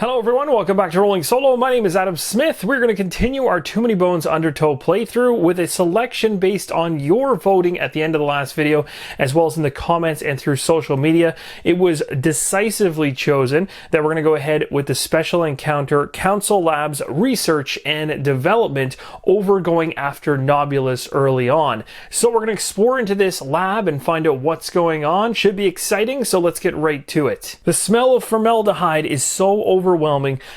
Hello everyone, welcome back to Rolling Solo. My name is Adam Smith. We're going to continue our Too Many Bones Undertow playthrough with a selection based on your voting at the end of the last video, as well as in the comments and through social media. It was decisively chosen that we're going to go ahead with the Special Encounter Council Labs Research and Development over going after Nobulous early on. So we're going to explore into this lab and find out what's going on. Should be exciting, so let's get right to it. The smell of formaldehyde is so overwhelming,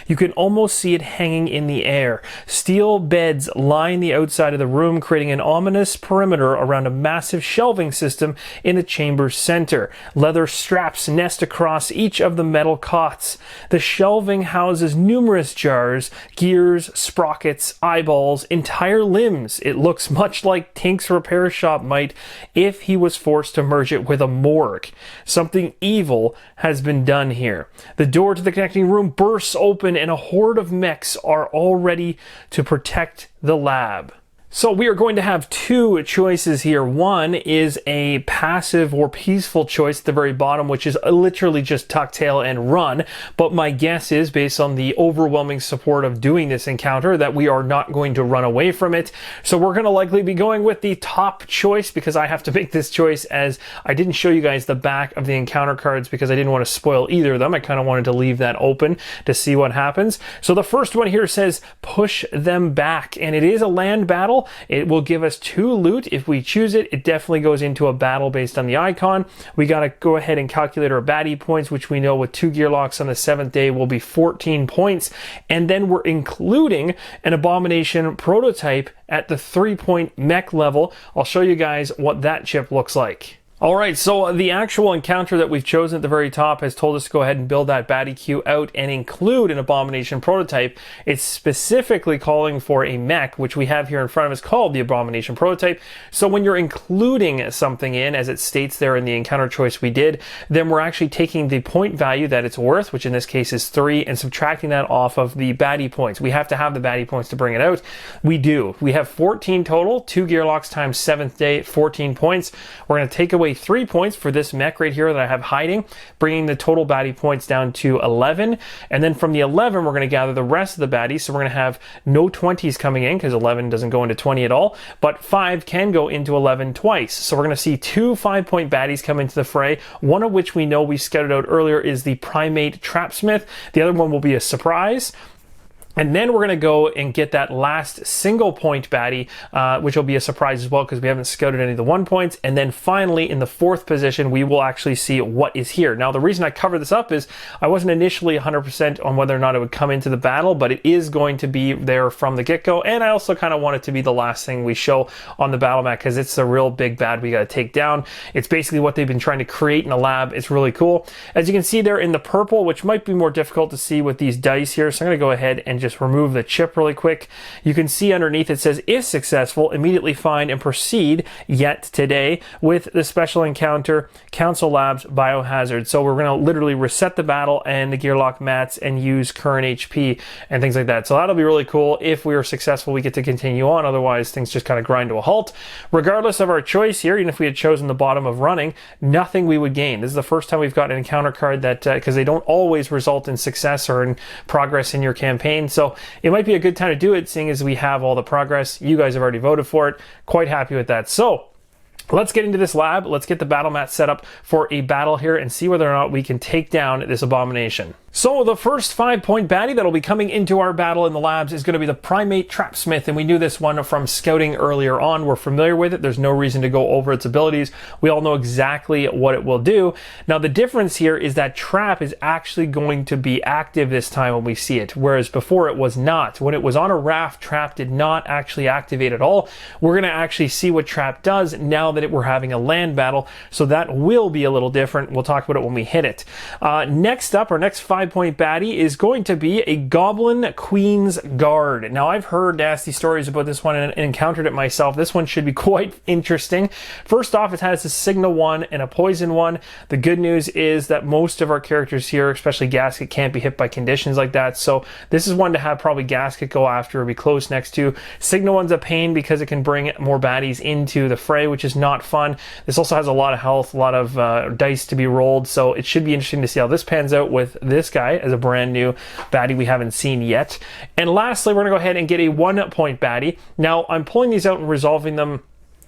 you can almost see it hanging in the air. Steel beds line the outside of the room, creating an ominous perimeter around a massive shelving system in the chamber's center. Leather straps nest across each of the metal cots. The shelving houses numerous jars, gears, sprockets, eyeballs, entire limbs. It looks much like Tink's repair shop might if he was forced to merge it with a morgue. Something evil has been done here. The door to the connecting room bursts open and a horde of mechs are all ready to protect the lab. So we are going to have two choices here. One is a passive or peaceful choice at the very bottom, which is literally just tuck tail and run. But my guess is, based on the overwhelming support of doing this encounter, that we are not going to run away from it. So we're going to likely be going with the top choice, because I have to make this choice, as I didn't show you guys the back of the encounter cards because I didn't want to spoil either of them. I kind of wanted to leave that open to see what happens. So the first one here says push them back, and it is a land battle. It will give us 2 loot if we choose it. It definitely goes into a battle based on the icon. We got to go ahead and calculate our baddie points, which we know with 2 Gearlocs on the 7th day will be 14 points. And then we're including an abomination prototype at the 3-point mech level. I'll show you guys what that chip looks like. Alright, so the actual encounter that we've chosen at the very top has told us to go ahead and build that baddie queue out and include an abomination prototype. It's specifically calling for a mech, which we have here in front of us called the abomination prototype. So when you're including something in, as it states there in the encounter choice we did, then we're actually taking the point value that it's worth, which in this case is 3, and subtracting that off of the baddie points. We have to have the baddie points to bring it out. We do. We have 14 total, 2 Gearlocs times 7th day, 14 points. We're going to take away 3 points for this mech right here that I have hiding, bringing the total baddie points down to 11. And then from the 11, we're going to gather the rest of the baddies. So we're going to have no 20s coming in, because 11 doesn't go into 20 at all, but 5 can go into 11 twice. So we're going to see 2 5-point baddies come into the fray, one of which we know we scouted out earlier is the primate trapsmith. The other one will be a surprise. And then we're going to go and get that last single point baddie, which will be a surprise as well, because we haven't scouted any of the 1 points. And then finally, in the 4th position, we will actually see what is here. Now, the reason I cover this up is I wasn't initially 100% on whether or not it would come into the battle, but it is going to be there from the get-go. And I also kind of want it to be the last thing we show on the battle map, because it's a real big bad we got to take down. It's basically what they've been trying to create in a lab. It's really cool. As you can see there in the purple, which might be more difficult to see with these dice here, so I'm going to go ahead and just remove the chip really quick. You can see underneath it says, if successful, immediately find and proceed yet today with the Special Encounter Council Labs Biohazard. So we're going to literally reset the battle and the Gearloc mats and use current HP and things like that. So that'll be really cool. If we are successful, we get to continue on. Otherwise, things just kind of grind to a halt. Regardless of our choice here, even if we had chosen the bottom of running, nothing we would gain. This is the first time we've got an encounter card that, because they don't always result in success or in progress in your campaign. So it might be a good time to do it, seeing as we have all the progress. You guys have already voted for it. Quite happy with that. So let's get into this lab. Let's get the battle mat set up for a battle here and see whether or not we can take down this abomination. So the first 5-point baddie that'll be coming into our battle in the labs is going to be the primate trapsmith, and we knew this one from scouting earlier on. We're familiar with it. There's no reason to go over its abilities. We all know exactly what it will do. Now the difference here is that trap is actually going to be active this time when we see it, whereas before it was not. When it was on a raft, trap did not actually activate at all. We're going to actually see what trap does now that we're having a land battle, so that will be a little different. We'll talk about it when we hit it. Next up, our next 5-point baddie is going to be a Goblin Queen's Guard. Now, I've heard nasty stories about this one and encountered it myself. This one should be quite interesting. First off, it has a signal 1 and a poison 1. The good news is that most of our characters here, especially Gasket, can't be hit by conditions like that. So this is one to have probably Gasket go after or be close next to. Signal 1's a pain because it can bring more baddies into the fray, which is not fun. This also has a lot of health, a lot of dice to be rolled. So it should be interesting to see how this pans out with this guy as a brand new baddie we haven't seen yet. And lastly, we're going to go ahead and get a 1-point baddie. Now, I'm pulling these out and resolving them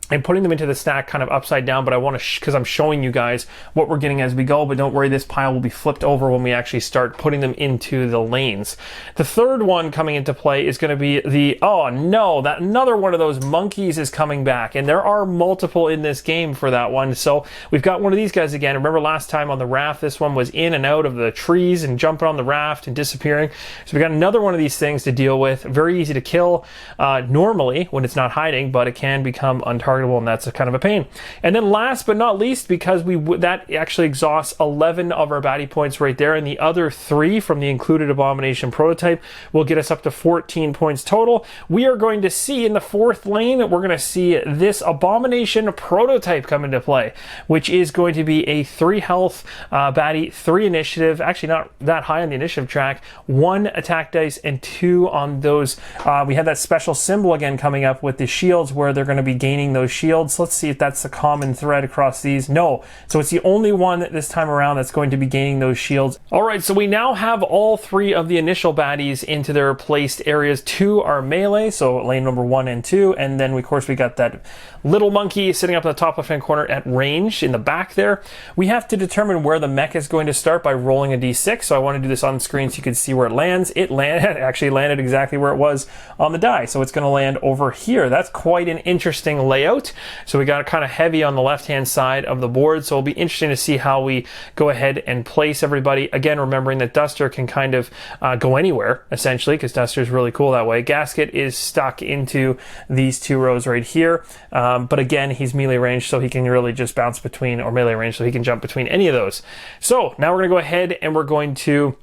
and putting them into the stack kind of upside down, but I want to, because I'm showing you guys what we're getting as we go, but don't worry, this pile will be flipped over when we actually start putting them into the lanes. The third one coming into play is going to be the, oh no, that another one of those monkeys is coming back, and there are multiple in this game for that one. So we've got one of these guys again. Remember last time on the raft, this one was in and out of the trees and jumping on the raft and disappearing. So we got another one of these things to deal with. Very easy to kill normally when it's not hiding, but it can become untargetable, and that's a kind of a pain. And then last but not least, because that actually exhausts 11 of our baddie points right there, and the other 3 from the included abomination prototype will get us up to 14 points total. We are going to see in the 4th lane, we're going to see this abomination prototype come into play, which is going to be a 3 health baddie, 3 initiative, actually not that high on the initiative track, 1 attack dice and 2 on those. We have that special symbol again coming up with the shields where they're going to be gaining those shields. Let's see if that's the common thread across these. No, so it's the only one this time around that's going to be gaining those shields. All right, so we now have all 3 of the initial baddies into their placed areas. 2 are melee, so lane number 1 and 2, and then of course we got that little monkey sitting up in the top left hand corner at range in the back there. We have to determine where the mech is going to start by rolling a d6, so I want to do this on screen so you can see where it lands. It actually landed exactly where it was on the die, so it's going to land over here. That's quite an interesting layout. So we got it kind of heavy on the left hand side of the board, so it'll be interesting to see how we go ahead and place everybody. Again, remembering that Duster can kind of go anywhere essentially, because Duster is really cool that way. Gasket is stuck into these 2 rows right here, but again, he's melee range, so he can really just bounce between, or melee range, so he can jump between any of those. So now we're going to go ahead and we're going to,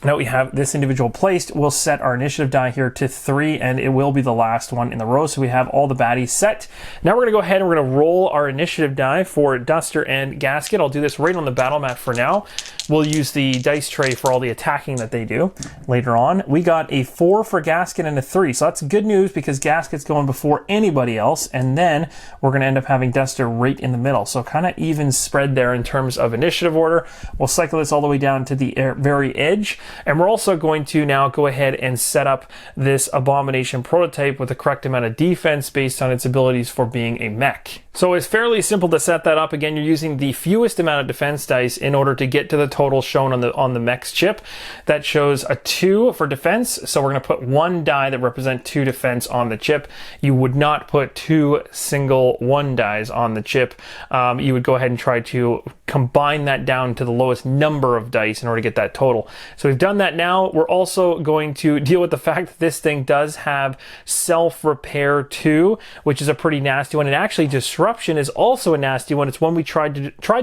now we have this individual placed, we'll set our initiative die here to 3, and it will be the last one in the row, so we have all the baddies set. Now we're going to go ahead and we're going to roll our initiative die for Duster and Gasket. I'll do this right on the battle mat for now. We'll use the dice tray for all the attacking that they do later on. We got a 4 for Gasket and a 3, so that's good news because Gasket's going before anybody else, and then we're going to end up having Duster right in the middle, so kind of even spread there in terms of initiative order. We'll cycle this all the way down to the very edge. And we're also going to now go ahead and set up this abomination prototype with the correct amount of defense based on its abilities for being a mech. So it's fairly simple to set that up. Again, you're using the fewest amount of defense dice in order to get to the total shown on the mech's chip. That shows a 2 for defense, so we're going to put 1 die that represent 2 defense on the chip. You would not put 2 single 1 dies on the chip. You would go ahead and try to combine that down to the lowest number of dice in order to get that total. So we've done that now. We're also going to deal with the fact that this thing does have self-repair too, which is a pretty nasty one. And actually disruption is also a nasty one. It's one we tried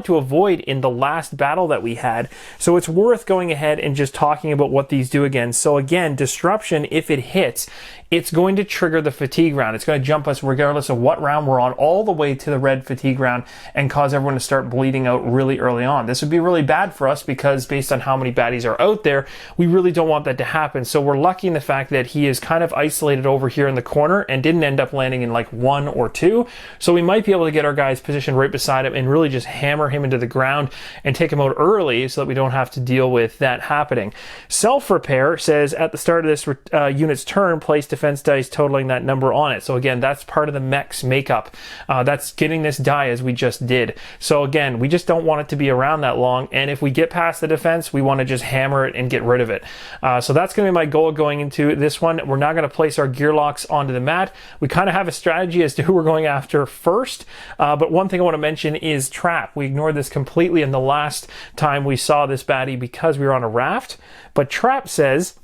to avoid in the last battle that we had. So it's worth going ahead and just talking about what these do again. So again, disruption, if it hits, it's going to trigger the fatigue round. It's going to jump us regardless of what round we're on all the way to the red fatigue round and cause everyone to start bleeding out really early on. This would be really bad for us because based on how many baddies are out there, we really don't want that to happen. So we're lucky in the fact that he is kind of isolated over here in the corner and didn't end up landing in like 1 or 2. So we might be able to get our guys positioned right beside him and really just hammer him into the ground and take him out early so that we don't have to deal with that happening. Self-repair says at the start of this unit's turn, place defense dice totaling that number on it. So again, that's part of the mech's makeup. That's getting this die as we just did. So again, we just don't want it to be around that long, and if we get past the defense, we want to just hammer it and get rid of it. So that's going to be my goal going into this one. We're now going to place our Gearlocs onto the mat. We kind of have a strategy as to who we're going after first, but one thing I want to mention is trap. We ignored this completely in the last time we saw this baddie because we were on a raft, but trap says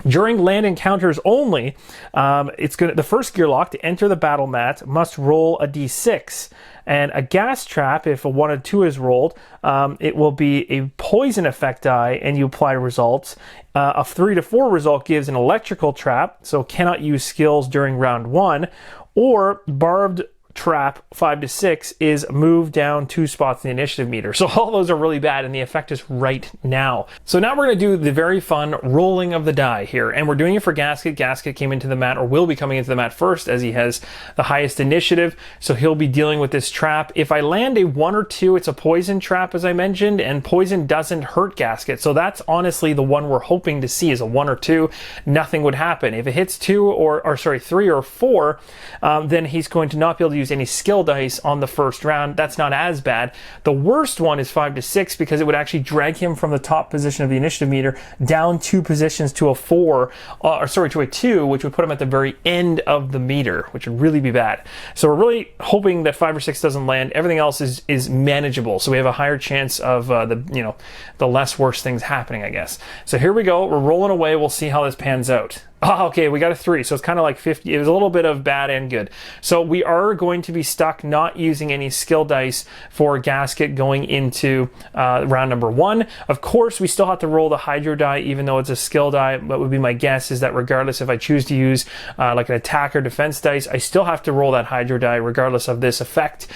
during land encounters only, the first Gearloc to enter the battle mat must roll a d6. And a gas trap, if a 1 or 2 is rolled, it will be a poison effect die and you apply results. A 3 to 4 result gives an electrical trap, so cannot use skills during round 1, or barbed trap 5 to 6 is move down 2 spots in the initiative meter. So all those are really bad, and the effect is right now. So now we're going to do the very fun rolling of the die here, and we're doing it for Gasket. Gasket came into the mat, or will be coming into the mat first, as he has the highest initiative, so he'll be dealing with this trap. If I land a 1 or 2, it's a poison trap, as I mentioned, and poison doesn't hurt Gasket, so that's honestly the one we're hoping to see, is a 1 or 2. Nothing would happen. If it hits 2 or sorry, 3 or 4, then he's going to not be able to use any skill dice on the first round. That's not as bad. The worst one is 5 to 6, because it would actually drag him from the top position of the initiative meter down 2 positions to a 4, or sorry, to a 2, which would put him at the very end of the meter, which would really be bad. So we're really hoping that 5 or 6 doesn't land. Everything else is manageable, so we have a higher chance of the less worse things happening, I guess. So here we go. We're rolling away. We'll see how this pans out. Oh, okay, we got a 3, so it's kind of like 50. It was a little bit of bad and good. So we are going to be stuck not using any skill dice for Gasket going into round number 1. Of course, we still have to roll the Hydro die, even though it's a skill die. What would be my guess is that regardless if I choose to use like an attack or defense dice, I still have to roll that Hydro die regardless of this effect.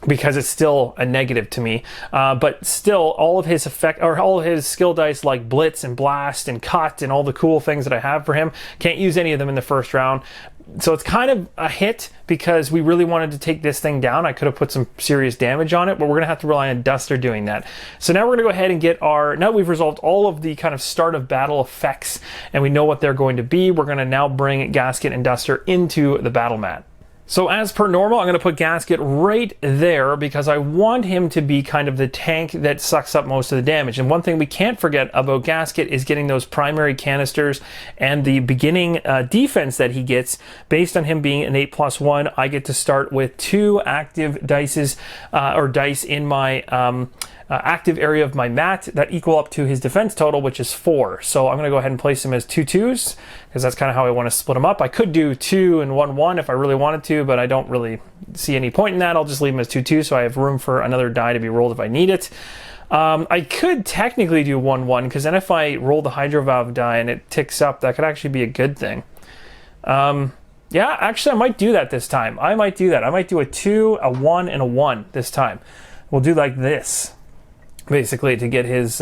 Because it's still a negative to me, but still all of his effect, or all of his skill dice like Blitz and Blast and Cut and all the cool things that I have for him, can't use any of them in the first round. So it's kind of a hit, because we really wanted to take this thing down. I could have put some serious damage on it, but we're gonna have to rely on Duster doing that. So now we're gonna go ahead and get our, now we've resolved all of the kind of start of battle effects and we know what they're going to be, we're gonna now bring Gasket and Duster into the battle mat. So as per normal, I'm going to put Gasket right there, because I want him to be kind of the tank that sucks up most of the damage. And one thing we can't forget about Gasket is getting those primary canisters and the beginning defense that he gets. Based on him being an 8+1, I get to start with 2 active dice in my active area of my mat that equal up to his defense total, which is 4. So I'm going to go ahead and place him as 2 2s, because that's kind of how I want to split them up. I could do 2 and 1 1 if I really wanted to, but I don't really see any point in that. I'll just leave him as 2 2, so I have room for another die to be rolled if I need it. I could technically do 1 1, because then if I roll the Hydro Valve die and it ticks up, that could actually be a good thing. Yeah, actually I might do that this time. I might do that. I might do a 2, a 1, and a 1 this time. We'll do like this, basically, to get his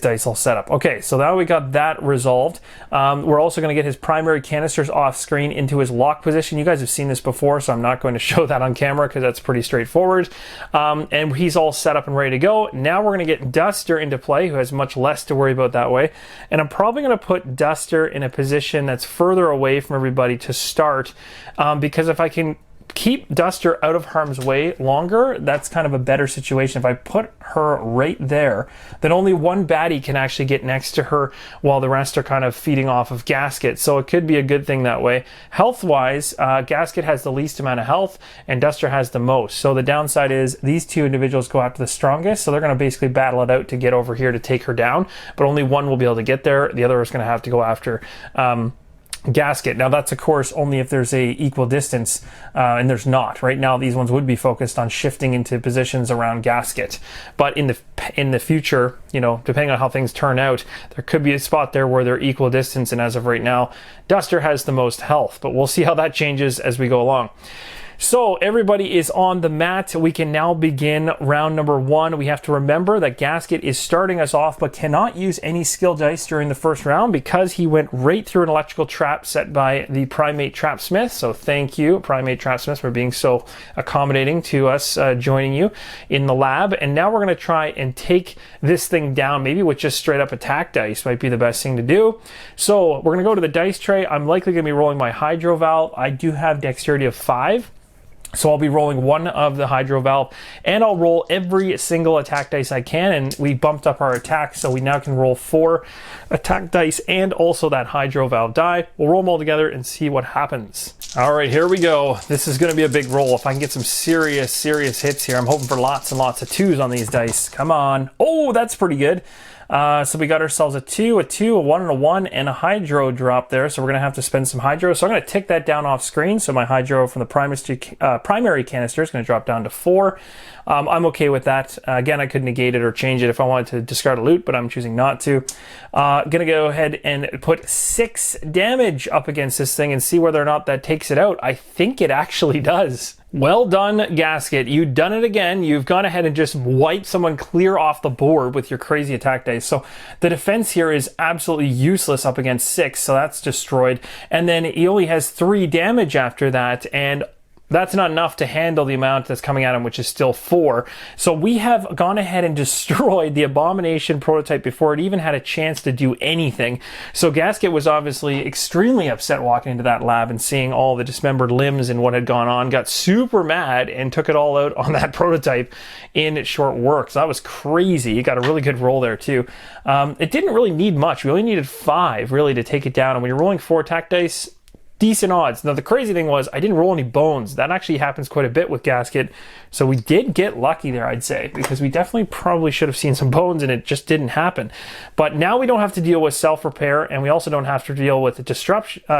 dice all set up. Okay, so now we got that resolved. We're also going to get his primary canisters off screen into his lock position. You guys have seen this before, so I'm not going to show that on camera because that's pretty straightforward. And he's all set up and ready to go. Now we're going to get Duster into play, who has much less to worry about that way. And I'm probably going to put Duster in a position that's further away from everybody to start, because if I can keep Duster out of harm's way longer, that's kind of a better situation. If I put her right there, then only one baddie can actually get next to her while the rest are kind of feeding off of Gasket. So it could be a good thing that way. Health-wise, Gasket has the least amount of health and Duster has the most. So the downside is these two individuals go after the strongest, so they're going to basically battle it out to get over here to take her down, but only one will be able to get there. The other is going to have to go after Gasket. Now that's of course only if there's a equal distance, and there's not. Right now these ones would be focused on shifting into positions around Gasket, but in the future, you know, depending on how things turn out, there could be a spot there where they're equal distance, and as of right now Duster has the most health, but we'll see how that changes as we go along. So everybody is on the mat. We can now begin round number 1. We have to remember that Gasket is starting us off but cannot use any skill dice during the first round because he went right through an electrical trap set by the Primate Trapsmith. So thank you, Primate Trapsmith, for being so accommodating to us joining you in the lab. And now we're going to try and take this thing down, maybe with just straight up attack dice might be the best thing to do. So we're going to go to the dice tray. I'm likely going to be rolling my Hydro Valve. I do have dexterity of 5. So I'll be rolling 1 of the Hydro Valve, and I'll roll every single attack dice I can, and we bumped up our attack, so we now can roll 4 attack dice and also that Hydro Valve die. We'll roll them all together and see what happens. All right, here we go. This is going to be a big roll. If I can get some serious hits here, I'm hoping for lots and lots of 2s on these dice. Come on. Oh, that's pretty good. So we got ourselves a 2, a 2, a 1, and a 1, and a hydro drop there. So we're going to have to spend some hydro. So I'm going to tick that down off screen. So my hydro from the primary canister is going to drop down to 4. I'm okay with that. Again, I could negate it or change it if I wanted to discard a loot, but I'm choosing not to. Gonna go ahead and put 6 damage up against this thing and see whether or not that takes it out. I think it actually does. Well done, Gasket. You've done it again. You've gone ahead and just wiped someone clear off the board with your crazy attack dice. So the defense here is absolutely useless up against 6, so that's destroyed. And then he only has 3 damage after that, and that's not enough to handle the amount that's coming at him, which is still 4. So we have gone ahead and destroyed the Abomination prototype before it even had a chance to do anything. So Gasket was obviously extremely upset walking into that lab and seeing all the dismembered limbs and what had gone on, got super mad and took it all out on that prototype in short work. So that was crazy. You got a really good roll there too. It didn't really need much. We only needed 5 really to take it down. And when you're rolling 4 attack dice, decent odds. Now the crazy thing was I didn't roll any bones. That actually happens quite a bit with Gasket. So we did get lucky there, I'd say, because we definitely probably should have seen some bones and it just didn't happen. But now we don't have to deal with self-repair, and we also don't have to deal with the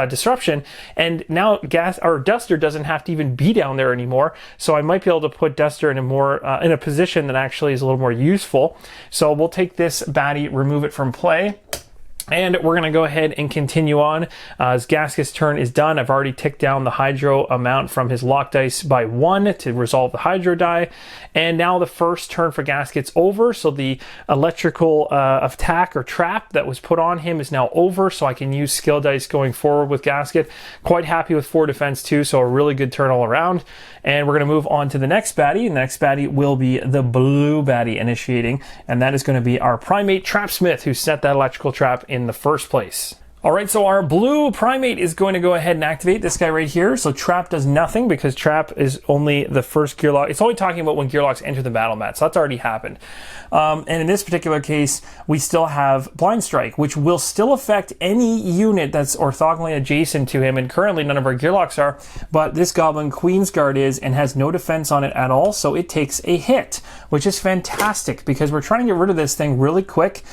disruption. And now Duster doesn't have to even be down there anymore. So I might be able to put Duster in a more in a position that actually is a little more useful. So we'll take this baddie, remove it from play. And we're going to go ahead and continue on. As Gasket's turn is done, I've already ticked down the hydro amount from his lock dice by 1 to resolve the hydro die. And now the first turn for Gasket's over. So the electrical attack or trap that was put on him is now over. So I can use skill dice going forward with Gasket. Quite happy with 4 defense too. So a really good turn all around. And we're going to move on to the next baddie. The next baddie will be the blue baddie initiating. And that is going to be our primate Trapsmith, who set that electrical trap in the first place. All right, so our blue primate is going to go ahead and activate this guy right here. So trap does nothing because trap is only the first Gearloc. It's only talking about when Gearlocs enter the battle mat, so that's already happened. And in this particular case, we still have blind strike, which will still affect any unit that's orthogonally adjacent to him. And currently none of our Gearlocs are, but this goblin Queen's Guard is and has no defense on it at all. So it takes a hit, which is fantastic because we're trying to get rid of this thing really quick.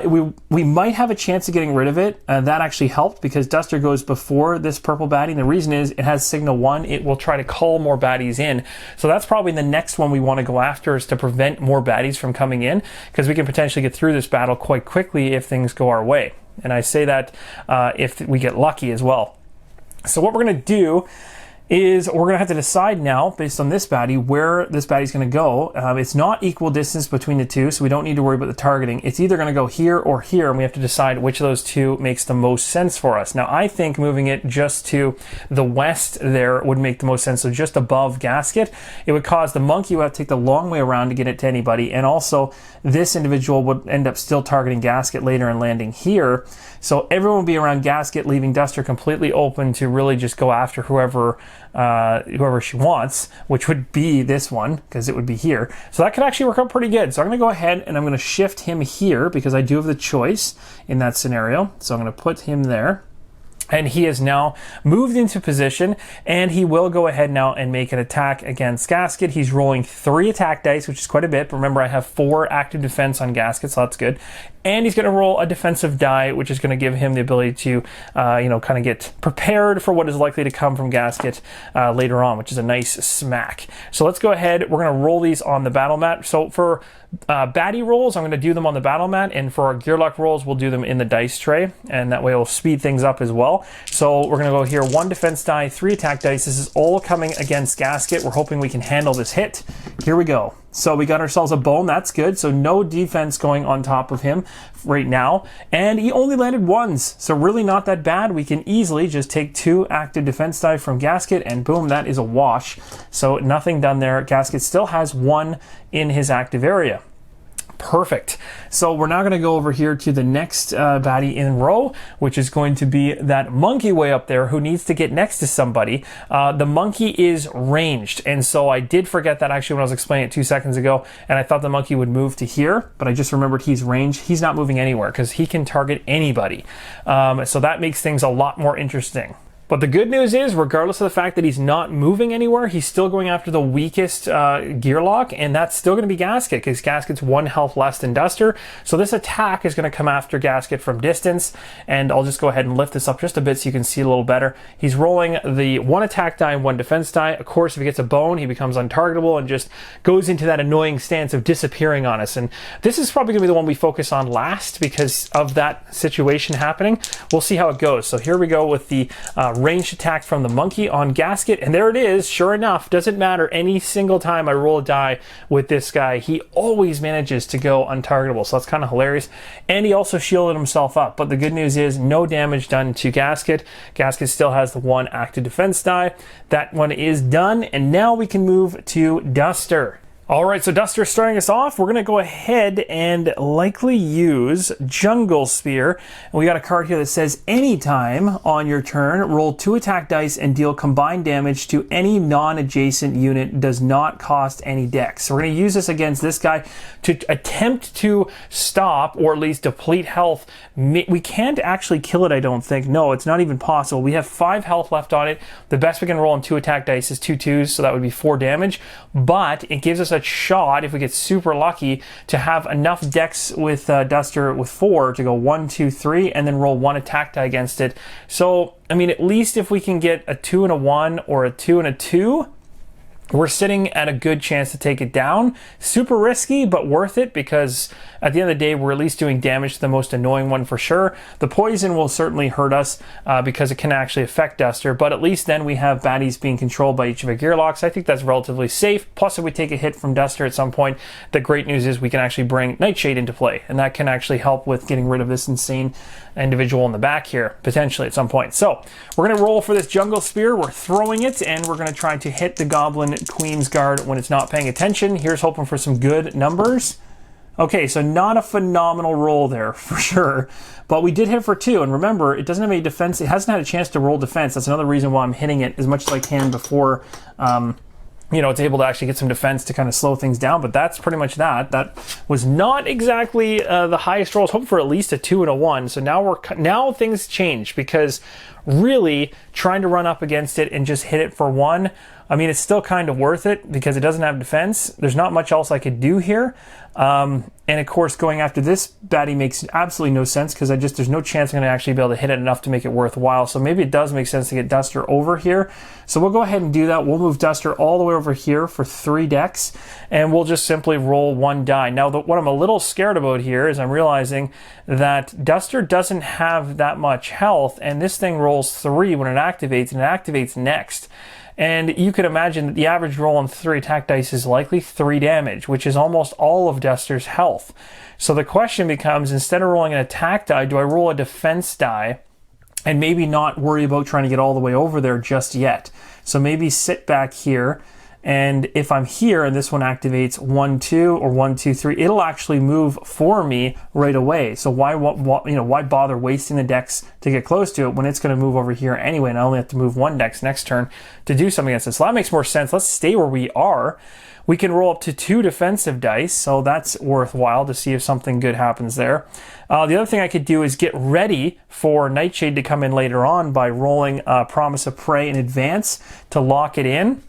We might have a chance of getting rid of it. That actually helped because Duster goes before this purple baddie. And the reason is it has signal 1. It will try to call more baddies in. So that's probably the next one we want to go after, is to prevent more baddies from coming in, because we can potentially get through this battle quite quickly if things go our way. And I say that if we get lucky as well. So what we're going to do is we're going to have to decide now, based on this baddie, where this baddie's going to go. It's not equal distance between the two, so we don't need to worry about the targeting. It's either going to go here or here, and we have to decide which of those two makes the most sense for us. Now, I think moving it just to the west there would make the most sense, so just above Gasket. It would cause the monkey who have to take the long way around to get it to anybody, and also this individual would end up still targeting Gasket later and landing here. So everyone would be around Gasket, leaving Duster completely open to really just go after whoever she wants, which would be this one, because it would be here. So that could actually work out pretty good. So I'm going to go ahead and I'm going to shift him here because I do have the choice in that scenario. So I'm going to put him there. And he is now moved into position, and he will go ahead now and make an attack against Gasket. He's rolling 3 attack dice, which is quite a bit. But remember, I have 4 active defense on Gasket, so that's good. And he's going to roll a defensive die, which is going to give him the ability to, kind of get prepared for what is likely to come from Gasket later on, which is a nice smack. So let's go ahead. We're going to roll these on the battle mat. So for baddie rolls, I'm going to do them on the battle mat, and for our Gearloc rolls, we'll do them in the dice tray, and that way it'll speed things up as well. So we're going to go here, 1 defense die, 3 attack dice. This is all coming against Gasket. We're hoping we can handle this hit. Here we go. So we got ourselves a bone. That's good. So no defense going on top of him right now. And he only landed 1s. So really not that bad. We can easily just take 2 active defense die from Gasket, and boom, that is a wash. So nothing done there. Gasket still has 1 in his active area. Perfect. So we're now going to go over here to the next baddie in row, which is going to be that monkey way up there who needs to get next to somebody. The monkey is ranged, and so I did forget that actually when I was explaining it 2 seconds ago, and I thought the monkey would move to here, but I just remembered he's ranged. He's not moving anywhere because he can target anybody. So that makes things a lot more interesting. But the good news is, regardless of the fact that he's not moving anywhere, he's still going after the weakest Gearloc, and that's still going to be Gasket, because Gasket's 1 health less than Duster. So this attack is going to come after Gasket from distance, and I'll just go ahead and lift this up just a bit so you can see a little better. He's rolling the 1 attack die and 1 defense die. Of course, if he gets a bone, he becomes untargetable and just goes into that annoying stance of disappearing on us. And this is probably going to be the one we focus on last because of that situation happening. We'll see how it goes. So here we go with the ranged attack from the monkey on Gasket, and there it is. Sure enough, doesn't matter, any single time I roll a die with this guy, he always manages to go untargetable, so that's kind of hilarious. And he also shielded himself up, but the good news is no damage done to Gasket. Gasket still has the 1 active defense die. That one is done, and now we can move to Duster. Alright, so Duster starting us off. We're going to go ahead and likely use Jungle Spear. And we got a card here that says, anytime on your turn, roll 2 attack dice and deal combined damage to any non-adjacent unit, does not cost any dex. So we're going to use this against this guy to attempt to stop, or at least deplete health. We can't actually kill it, I don't think. No, it's not even possible. We have 5 health left on it. The best we can roll on 2 attack dice is 2 2s, so that would be 4 damage. But it gives us a shot, if we get super lucky, to have enough dex with Duster with 4 to go 1 2 3 and then roll 1 attack die against it. So I mean, at least if we can get a 2 and a 1 or a 2 and a 2, we're sitting at a good chance to take it down. Super risky, but worth it, because at the end of the day, we're at least doing damage to the most annoying one for sure. The poison will certainly hurt us because it can actually affect Duster, but at least then we have baddies being controlled by each of our Gearlocs. I think that's relatively safe. Plus, if we take a hit from Duster at some point, the great news is we can actually bring Nightshade into play, and that can actually help with getting rid of this insane individual in the back here, potentially at some point. So we're going to roll for this Jungle Spear. We're throwing it, and we're going to try to hit the Goblin Queen's Guard when it's not paying attention. Here's hoping for some good numbers. Okay, so not a phenomenal roll there for sure, but we did hit for 2, and remember, it doesn't have any defense. It hasn't had a chance to roll defense. That's another reason why I'm hitting it as much as I can before you know, it's able to actually get some defense to kind of slow things down, but that's pretty much that. That was not exactly the highest roll. I was hoping for at least a 2 and a 1. So now things change, because really trying to run up against it and just hit it for 1, I mean, it's still kind of worth it because it doesn't have defense. There's not much else I could do here. And of course, going after this baddie makes absolutely no sense, because there's no chance I'm going to actually be able to hit it enough to make it worthwhile. So maybe it does make sense to get Duster over here. So we'll go ahead and do that. We'll move Duster all the way over here for 3 dex, and we'll just simply roll 1 die. Now, what I'm a little scared about here is I'm realizing that Duster doesn't have that much health, and this thing rolls 3 when it activates, and it activates next. And you could imagine that the average roll on 3 attack dice is likely 3 damage, which is almost all of Duster's health. So the question becomes, instead of rolling an attack die, do I roll a defense die and maybe not worry about trying to get all the way over there just yet? So maybe sit back here, and if I'm here and this one activates 1 2 or 1 2 3, it'll actually move for me right away. So why bother wasting the dex to get close to it when it's going to move over here anyway, and I only have to move 1 dex next turn to do something against it? So that makes more sense. Let's stay where we are. We can roll up to 2 defensive dice, so that's worthwhile to see if something good happens there. The other thing I could do is get ready for Nightshade to come in later on by rolling Promise of Prey in advance to lock it in.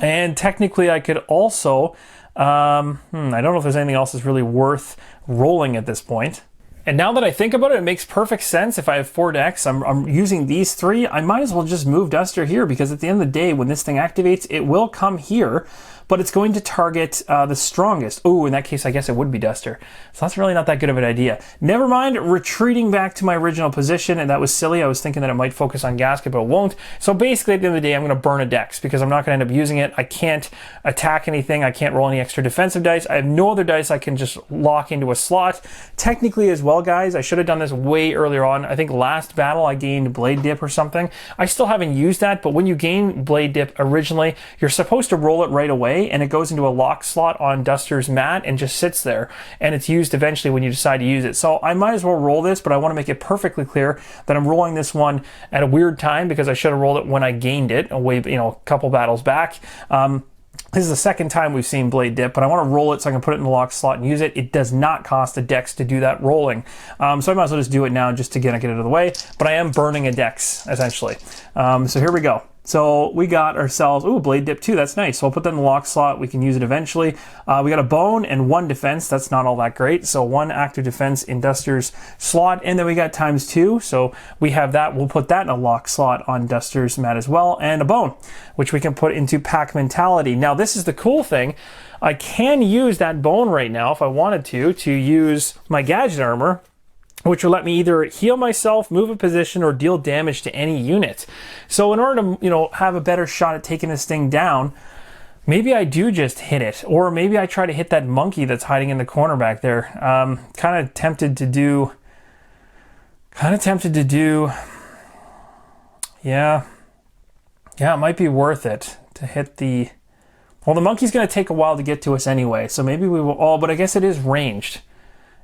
And technically I could also, I don't know if there's anything else that's really worth rolling at this point. And now that I think about it, it makes perfect sense. If I have 4 decks, I'm using these 3, I might as well just move Duster here, because at the end of the day, when this thing activates, it will come here, but it's going to target the strongest. Oh, in that case, I guess it would be Duster. So that's really not that good of an idea. Never mind, retreating back to my original position, and that was silly. I was thinking that it might focus on Gasket, but it won't. So basically, at the end of the day, I'm going to burn a dex, because I'm not going to end up using it. I can't attack anything. I can't roll any extra defensive dice. I have no other dice I can just lock into a slot. Technically as well, guys, I should have done this way earlier on. I think last battle I gained Blade Dip or something. I still haven't used that, but when you gain Blade Dip originally, you're supposed to roll it right away, and it goes into a lock slot on Duster's mat and just sits there, and it's used eventually when you decide to use it. So I might as well roll this, but I want to make it perfectly clear that I'm rolling this one at a weird time, because I should have rolled it when I gained it, a couple battles back. This is the second time we've seen blade dip, but I want to roll it so I can put it in the lock slot and use it. It does not cost a dex to do that rolling. So I might as well just do it now just to get it out of the way, but I am burning a dex, essentially. So here we go. So we got ourselves, ooh, blade dip 2, that's nice. So I'll put that in the lock slot, we can use it eventually. We got a bone and 1 defense, that's not all that great. So 1 active defense in Duster's slot, and then we got ×2, so we have that. We'll put that in a lock slot on Duster's mat as well, and a bone, which we can put into pack mentality. Now this is the cool thing, I can use that bone right now if I wanted to use my gadget armor, which will let me either heal myself, move a position, or deal damage to any unit. So in order to, you know, have a better shot at taking this thing down, maybe I do just hit it, or maybe I try to hit that monkey that's hiding in the corner back there. Kind of tempted to do, yeah, it might be worth it to hit the, well, the monkey's gonna take a while to get to us anyway, so maybe we will, oh, but I guess it is ranged.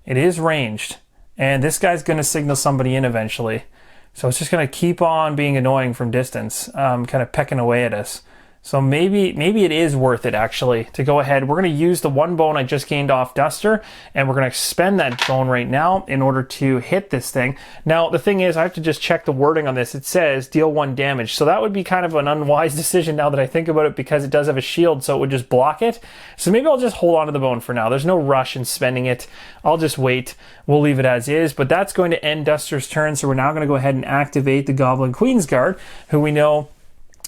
It is ranged. And this guy's going to signal somebody in eventually. So it's just going to keep on being annoying from distance, kind of pecking away at us. So maybe it is worth it, actually, to go ahead. We're going to use the 1 bone I just gained off Duster, and we're going to spend that bone right now in order to hit this thing. Now, the thing is, I have to just check the wording on this. It says deal 1 damage. So that would be kind of an unwise decision now that I think about it, because it does have a shield, so it would just block it. So maybe I'll just hold on to the bone for now. There's no rush in spending it. I'll just wait. We'll leave it as is, but that's going to end Duster's turn. So we're now going to go ahead and activate the Goblin Queen's Guard, who we know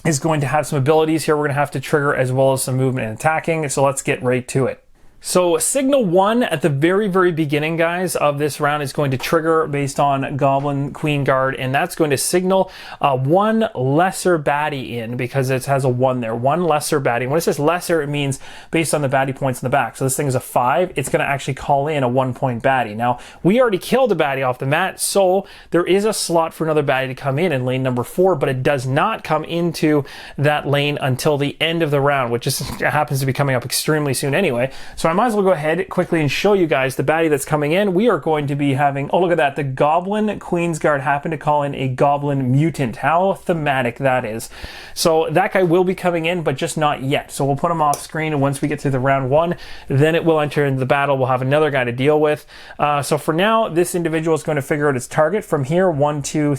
is going to have some abilities here we're going to have to trigger, as well as some movement and attacking. So let's get right to it. So signal 1 at the very beginning, guys, of this round is going to trigger based on Goblin Queen Guard, and that's going to signal 1 lesser baddie in, because it has a 1 there. 1 lesser baddie. When it says lesser, it means based on the baddie points in the back. So this thing is a 5. It's going to actually call in a 1-point baddie. Now, we already killed a baddie off the mat, so there is a slot for another baddie to come in lane number 4, but it does not come into that lane until the end of the round, which is, happens to be coming up extremely soon anyway. So I might as well go ahead quickly and show you guys the baddie that's coming in. We are going to be having, oh, look at that, the Goblin Queen's Guard happened to call in a Goblin Mutant. How thematic that is. So that guy will be coming in, but just not yet. So we'll put him off screen, and once we get through the round 1, then it will enter into the battle. We'll have another guy to deal with. So for now, this individual is going to figure out its target from here. 1, 2,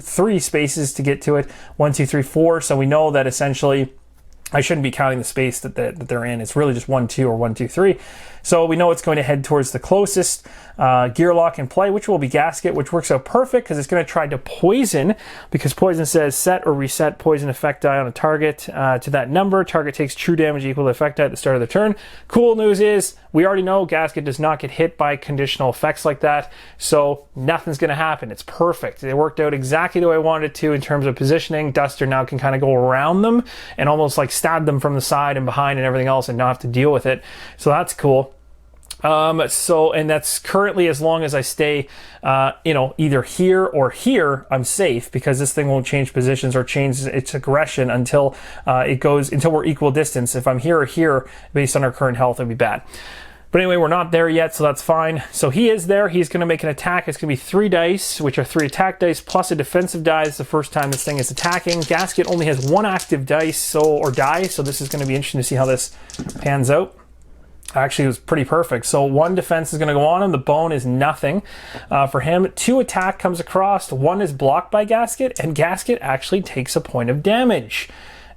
3 spaces to get to it. 1, 2, 3, 4. So we know that essentially I shouldn't be counting the space that they're in. It's really just 1, 2, or 1, 2, 3. So we know it's going to head towards the closest Gearloc in play, which will be Gasket, which works out perfect because it's going to try to poison, because poison says set or reset poison effect die on a target to that number. Target takes true damage equal to effect die at the start of the turn. Cool news is we already know Gasket does not get hit by conditional effects like that, so nothing's going to happen. It's perfect. It worked out exactly the way I wanted it to in terms of positioning. Duster now can kind of go around them and almost like stab them from the side and behind and everything else and not have to deal with it. So that's cool. And that's currently, as long as I stay, either here or here, I'm safe, because this thing won't change positions or change its aggression until until we're equal distance. If I'm here or here, based on our current health, it'd be bad. But anyway, we're not there yet, so that's fine. So he is there. He's going to make an attack. It's going to be 3 dice, which are 3 attack dice, plus a defensive die. It's the first time this thing is attacking. Gasket only has 1 active dice, so this is going to be interesting to see how this pans out. Actually, it was pretty perfect. So 1 defense is going to go on him. The bone is nothing for him. 2 attack comes across. 1 is blocked by Gasket, and Gasket actually takes a point of damage.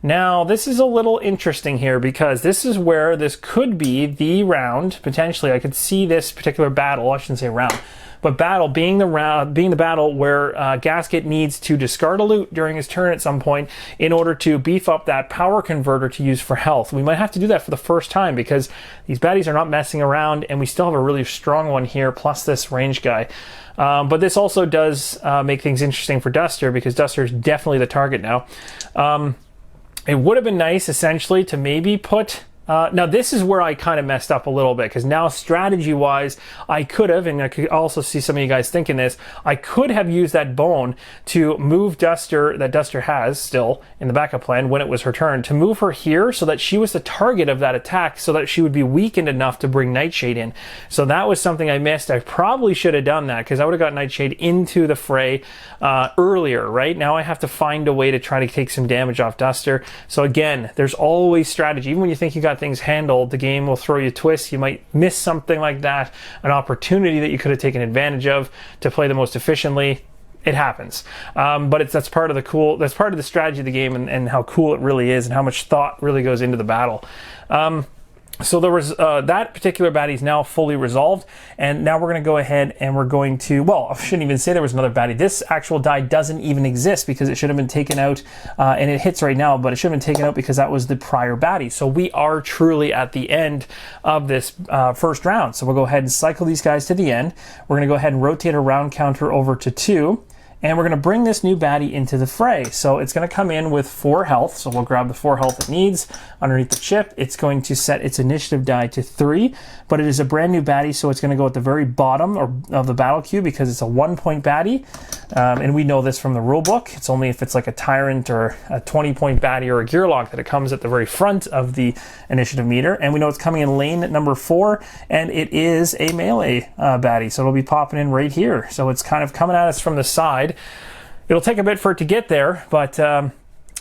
Now, this is a little interesting here, because this is where this could be the round. Potentially, I could see this particular battle. I shouldn't say round. But battle being the battle where Gasket needs to discard a loot during his turn at some point in order to beef up that power converter to use for health. We might have to do that for the first time, because these baddies are not messing around, and we still have a really strong one here, plus this range guy. But this also does make things interesting for Duster, because Duster is definitely the target now. It would have been nice, essentially, to maybe put Now this is where I kind of messed up a little bit, because now strategy wise I could have, and I could also see some of you guys thinking this, I could have used that bone to move Duster, that Duster has still in the backup plan when it was her turn, to move her here so that she was the target of that attack, so that she would be weakened enough to bring Nightshade in. So that was something I missed. I probably should have done that, because I would have got Nightshade into the fray earlier. Right now I have to find a way to try to take some damage off Duster. So again, there's always strategy. Even when you think you got things handled, the game will throw you twists. You might miss something like that, an opportunity that you could have taken advantage of to play the most efficiently. It happens, but that's part of the strategy of the game, and how cool it really is, and how much thought really goes into the battle. So there was that particular baddie is now fully resolved, and now we're going to go ahead and we're going to, well, I shouldn't even say there was another baddie. This actual die doesn't even exist, because it should have been taken out, and it hits right now, but it should have been taken out because that was the prior baddie. So we are truly at the end of this first round. So we'll go ahead and cycle these guys to the end. We're going to go ahead and rotate a round counter over to 2. And we're going to bring this new baddie into the fray. So it's going to come in with 4 health. So we'll grab the 4 health it needs underneath the chip. It's going to set its initiative die to 3, but it is a brand new baddie, so it's going to go at the very bottom of the battle queue, because it's a 1-point baddie. And we know this from the rule book. It's only if it's like a tyrant or a 20-point baddie or a Gearloc that it comes at the very front of the initiative meter. And we know it's coming in lane number 4, and it is a melee baddie. So it'll be popping in right here. So it's kind of coming at us from the side. It'll take a bit for it to get there, but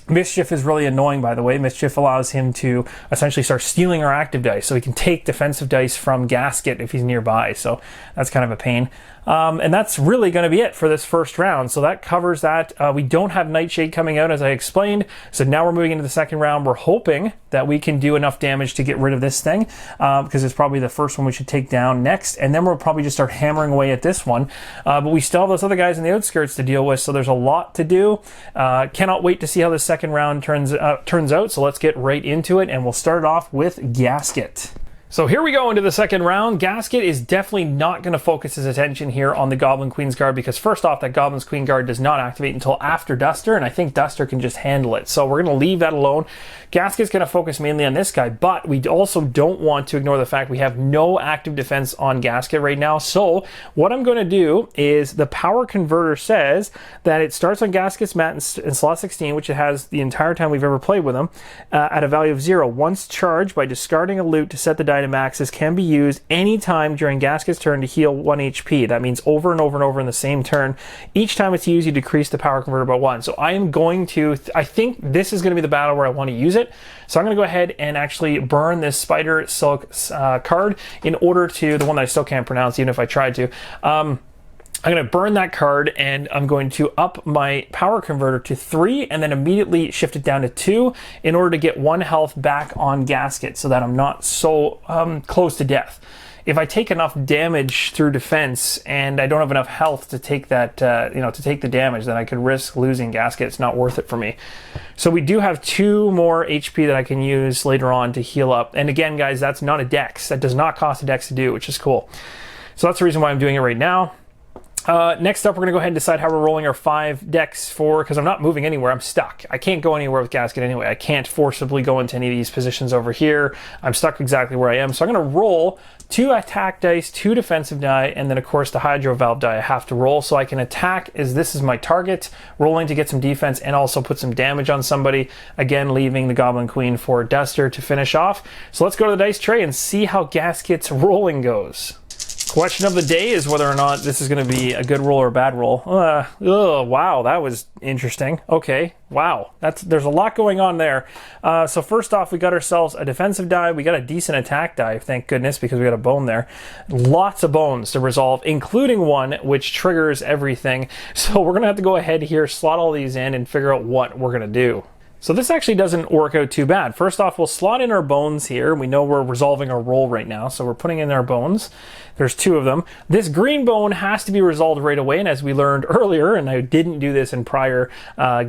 Mischief is really annoying, by the way. Mischief allows him to essentially start stealing our active dice, so he can take defensive dice from Gasket if he's nearby, so that's kind of a pain. And that's really going to be it for this first round. So that covers that. We don't have Nightshade coming out, as I explained. So now we're moving into the second round. We're hoping that we can do enough damage to get rid of this thing, because it's probably the first one we should take down next. And then we'll probably just start hammering away at this one. But we still have those other guys in the outskirts to deal with, so there's a lot to do. Cannot wait to see how the second round turns out. So let's get right into it, and we'll start off with Gasket. So here we go into the second round. Gasket is definitely not going to focus his attention here on the Goblin Queen's Guard, because first off, that Goblin's Queen Guard does not activate until after Duster, and I think Duster can just handle it. So we're going to leave that alone. Gasket's going to focus mainly on this guy, but we also don't want to ignore the fact we have no active defense on Gasket right now. So what I'm going to do is, the power converter says that it starts on Gasket's mat in slot 16, which it has the entire time we've ever played with him, at a value of 0. Once charged, by discarding a loot to set the die to max, this can be used anytime during Gasket's turn to heal 1 HP. That means over and over and over in the same turn. Each time it's used, you decrease the power converter by 1. So I am going to, I think this is going to be the battle where I want to use it. So I'm going to go ahead and actually burn this Spider Silk card in order to, the one that I still can't pronounce even if I tried to. I'm going to burn that card, and I'm going to up my power converter to 3 and then immediately shift it down to 2 in order to get 1 health back on Gasket, so that I'm not so close to death. If I take enough damage through defense and I don't have enough health to take that, to take the damage, then I could risk losing Gasket. It's not worth it for me. So we do have 2 more HP that I can use later on to heal up. And again, guys, that's not a dex. That does not cost a dex to do, which is cool. So that's the reason why I'm doing it right now. Next up, we're going to go ahead and decide how we're rolling our 5 decks for, because I'm not moving anywhere. I'm stuck. I can't go anywhere with Gasket anyway. I can't forcibly go into any of these positions over here. I'm stuck exactly where I am. So I'm going to roll 2 attack dice, 2 defensive die, and then of course the Hydro Valve die I have to roll, so I can attack as this is my target, rolling to get some defense and also put some damage on somebody, again leaving the Goblin Queen for Duster to finish off. So let's go to the dice tray and see how Gasket's rolling goes. Question of the day is whether or not this is going to be a good roll or a bad roll. Wow, that was interesting. Okay, wow, there's a lot going on there. So first off, we got ourselves a defensive die. We got a decent attack die, thank goodness, because we got a bone there. Lots of bones to resolve, including one which triggers everything. So we're going to have to go ahead here, slot all these in, and figure out what we're going to do. So this actually doesn't work out too bad. First off, we'll slot in our bones here. We know we're resolving our roll right now, so we're putting in our bones. There's 2 of them. This green bone has to be resolved right away, and as we learned earlier, and I didn't do this in prior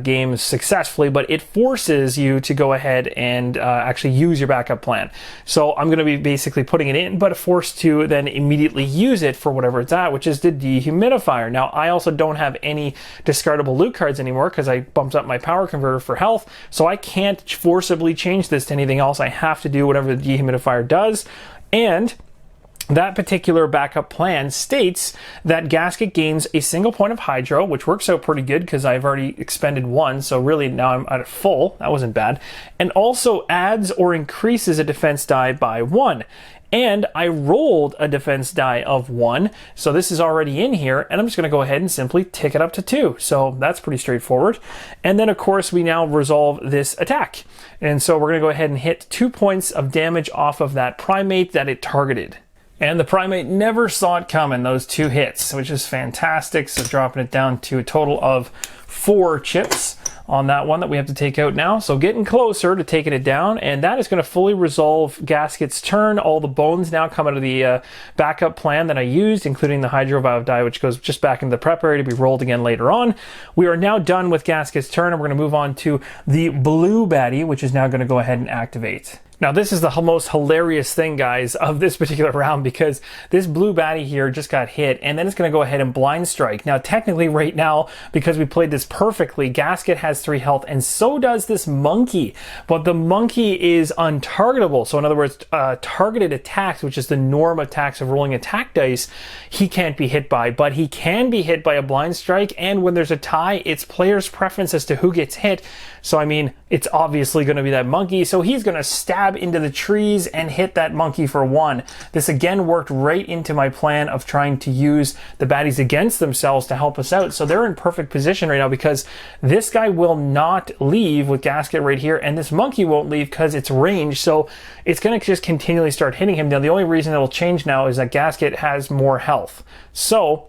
games successfully, but it forces you to go ahead and actually use your backup plan. So I'm going to be basically putting it in, but forced to then immediately use it for whatever it's at, which is the dehumidifier. Now, I also don't have any discardable loot cards anymore because I bumped up my power converter for health, So I can't forcibly change this to anything else. I have to do whatever the dehumidifier does. And that particular backup plan states that Gasket gains a single point of hydro, which works out pretty good because I've already expended one, so really now I'm at full. That wasn't bad. And also adds or increases a defense die by 1. And I rolled a defense die of 1, so this is already in here, and I'm just going to go ahead and simply tick it up to 2. So that's pretty straightforward. And then, of course, we now resolve this attack. And so we're going to go ahead and hit 2 points of damage off of that primate that it targeted. And the primate never saw it coming, those 2 hits, which is fantastic. So dropping it down to a total of 4 chips on that one that we have to take out now. So getting closer to taking it down, and that is going to fully resolve Gasket's turn. All the bones now come out of the backup plan that I used, including the Hydro Vial die, which goes just back into the prep area to be rolled again later on. We are now done with Gasket's turn, and we're going to move on to the blue baddie, which is now going to go ahead and activate. Now, this is the most hilarious thing, guys, of this particular round, because this blue baddie here just got hit, and then it's going to go ahead and blind strike. Now, technically, right now, because we played this perfectly, Gasket has 3 health, and so does this monkey. But the monkey is untargetable. So, in other words, targeted attacks, which is the norm attacks of rolling attack dice, he can't be hit by. But he can be hit by a blind strike, and when there's a tie, it's player's preference as to who gets hit. So, I mean, it's obviously going to be that monkey. So he's going to stab into the trees and hit that monkey for 1. This again worked right into my plan of trying to use the baddies against themselves to help us out. So they're in perfect position right now because this guy will not leave with Gasket right here, and this monkey won't leave because it's ranged. So it's going to just continually start hitting him. Now, the only reason it will change now is that Gasket has more health. So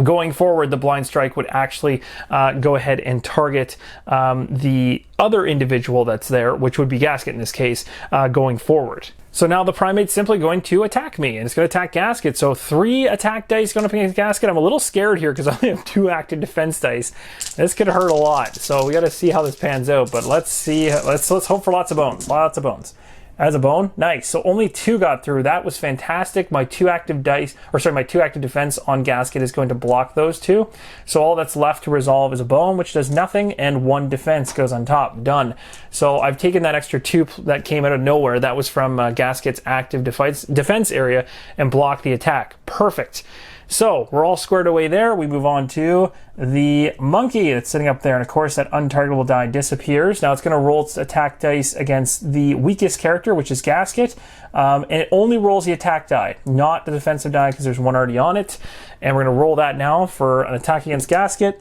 going forward, the blind strike would actually go ahead and target the other individual that's there, which would be Gasket in this case, going forward. So now the primate's simply going to attack me, and it's going to attack Gasket. So 3 attack dice going up against Gasket. I'm a little scared here because I only have 2 active defense dice. This could hurt a lot, so we got to see how this pans out. But let's see. Let's hope for lots of bones. Lots of bones. As a bone, nice. So only 2 got through. That was fantastic. My 2 active dice, or sorry, my 2 active defense on Gasket is going to block those 2. So all that's left to resolve is a bone, which does nothing, and 1 defense goes on top. Done. So I've taken that extra 2 that came out of nowhere. That was from Gasket's active defense area and blocked the attack. Perfect. So we're all squared away there. We move on to the monkey that's sitting up there. And of course, that untargetable die disappears. Now it's going to roll its attack dice against the weakest character, which is Gasket. And it only rolls the attack die, not the defensive die, because there's 1 already on it. And we're going to roll that now for an attack against Gasket.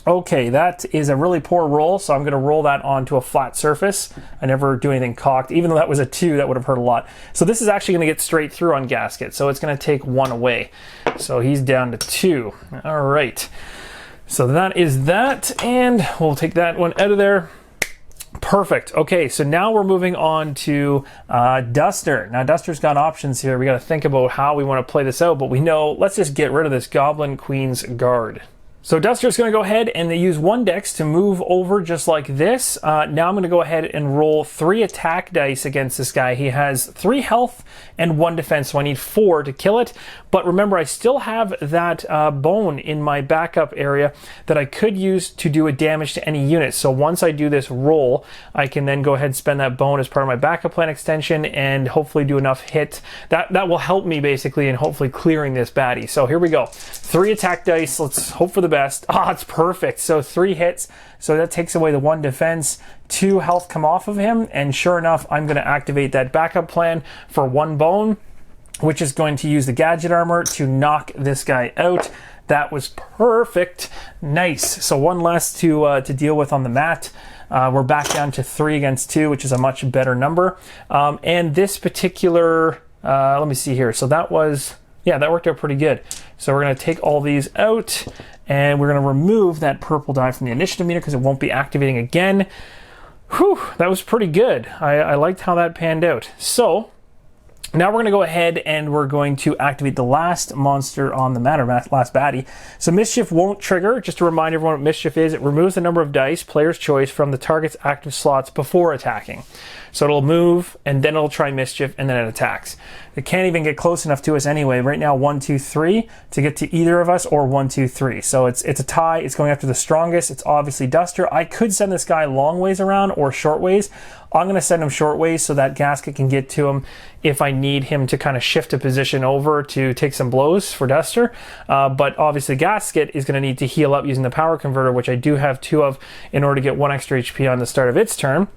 Okay, that is a really poor roll, so I'm going to roll that onto a flat surface. I never do anything cocked. Even though that was a 2, that would have hurt a lot. So this is actually going to get straight through on Gasket, so it's going to take 1 away. So he's down to 2. All right. So that is that, and we'll take that one out of there. Perfect. Okay, so now we're moving on to Duster. Now, Duster's got options here. We got to think about how we want to play this out, but we know, let's just get rid of this Goblin Queen's Guard. So Duster's going to go ahead and use 1 dex to move over just like this. Now I'm going to go ahead and roll 3 attack dice against this guy. He has 3 health and 1 defense, so I need 4 to kill it. But remember, I still have that bone in my backup area that I could use to do a damage to any unit. So once I do this roll, I can then go ahead and spend that bone as part of my backup plan extension and hopefully do enough hit. That will help me basically in hopefully clearing this baddie. So here we go. 3 attack dice. Let's hope for the best. Ah, it's perfect. So 3 hits. So that takes away the 1 defense. 2 health come off of him. And sure enough, I'm going to activate that backup plan for 1 bone, which is going to use the gadget armor to knock this guy out. That was perfect. Nice. So 1 less to deal with on the mat. We're back down to 3 against 2, which is a much better number. And this particular, let me see here. So that was, yeah, that worked out pretty good. So we're going to take all these out, and we're going to remove that purple die from the initiative meter because it won't be activating again. Whew, that was pretty good. I liked how that panned out. So now we're going to go ahead and we're going to activate the last monster on the mat, or last baddie. So Mischief won't trigger. Just to remind everyone what Mischief is, it removes the number of dice, player's choice, from the target's active slots before attacking. So it'll move, and then it'll try Mischief, and then it attacks. that can't even get close enough to us anyway. Right now, 1, 2, 3 to get to either of us, or 1, 2, 3. So it's a tie. It's going after the strongest. It's obviously Duster. I could send this guy long ways around or short ways. I'm going to send him short ways so that Gasket can get to him if I need him to kind of shift a position over to take some blows for Duster. But obviously Gasket is going to need to heal up using the power converter, which I do have 2 of in order to get 1 extra HP on the start of its turn.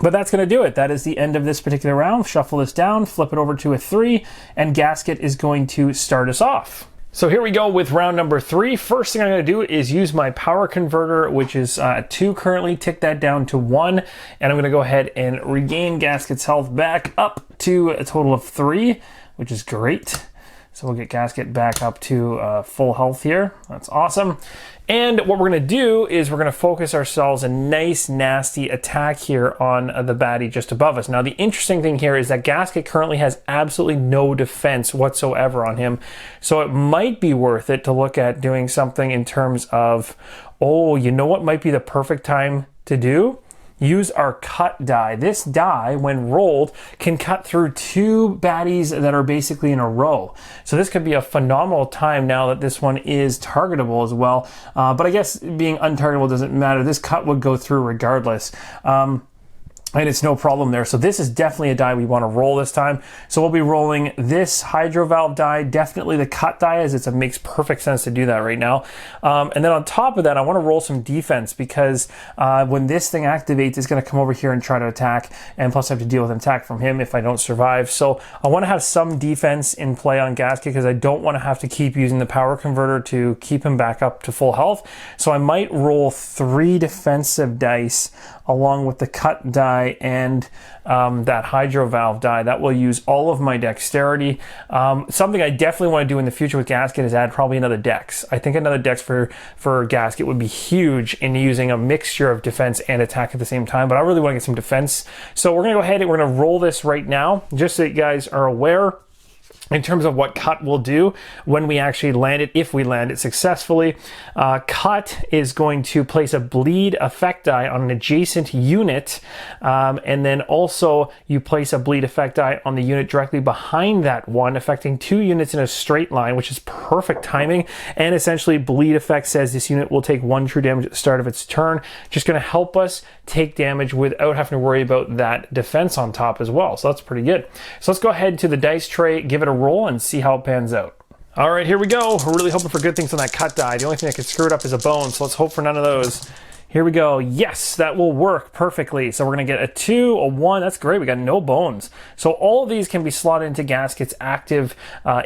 But that's going to do it. That is the end of this particular round. Shuffle this down, flip it over to a 3, and Gasket is going to start us off. So here we go with round number 3. First thing I'm going to do is use my power converter, which is 2 currently, tick that down to 1, and I'm going to go ahead and regain Gasket's health back up to a total of 3, which is great. So we'll get Gasket back up to full health here. That's awesome. And what we're going to do is we're going to focus ourselves a nice nasty attack here on the baddie just above us. Now the interesting thing here is that Gasket currently has absolutely no defense whatsoever on him. So it might be worth it to look at doing something in terms of, oh, you know what might be the perfect time to do? Use our cut die. This die, when rolled, can cut through 2 baddies that are basically in a row. So this could be a phenomenal time now that this one is targetable as well. But I guess being untargetable doesn't matter. This cut would go through regardless. And it's no problem there. So this is definitely a die we want to roll this time. So we'll be rolling this hydro valve die, definitely the cut die, as it makes perfect sense to do that right now. And then on top of that, I want to roll some defense because when this thing activates, it's going to come over here and try to attack. And plus I have to deal with an attack from him if I don't survive. So I want to have some defense in play on Gasket because I don't want to have to keep using the power converter to keep him back up to full health. So I might roll 3 defensive dice along with the cut die and that hydro valve die. That will use all of my dexterity. Something I definitely want to do in the future with Gasket is add probably another dex. I think another dex for Gasket would be huge in using a mixture of defense and attack at the same time, but I really want to get some defense. So we're going to go ahead and we're going to roll this right now, just so you guys are aware in terms of what cut will do when we actually land it, if we land it successfully. Cut is going to place a bleed effect die on an adjacent unit, and then also you place a bleed effect die on the unit directly behind that one, affecting 2 units in a straight line, which is perfect timing. And essentially bleed effect says this unit will take 1 true damage at the start of its turn, just going to help us take damage without having to worry about that defense on top as well. So that's pretty good. So let's go ahead to the dice tray, give it a roll and see how it pans out. All right, here we go. We're really hoping for good things on that cut die. The only thing that could screw it up is a bone, so let's hope for none of those. Here we go. Yes, that will work perfectly. So we're going to get a 2, a 1. That's great. We got no bones. So all of these can be slotted into Gasket's active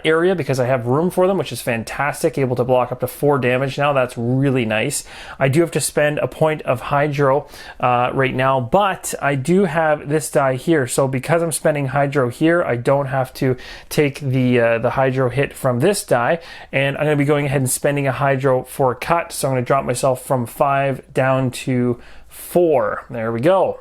area because I have room for them, which is fantastic. Able to block up to 4 damage now. That's really nice. I do have to spend a point of hydro right now, but I do have this die here. So because I'm spending hydro here, I don't have to take the hydro hit from this die. And I'm going to be going ahead and spending a hydro for a cut. So I'm going to drop myself from 5 down to 4. There we go.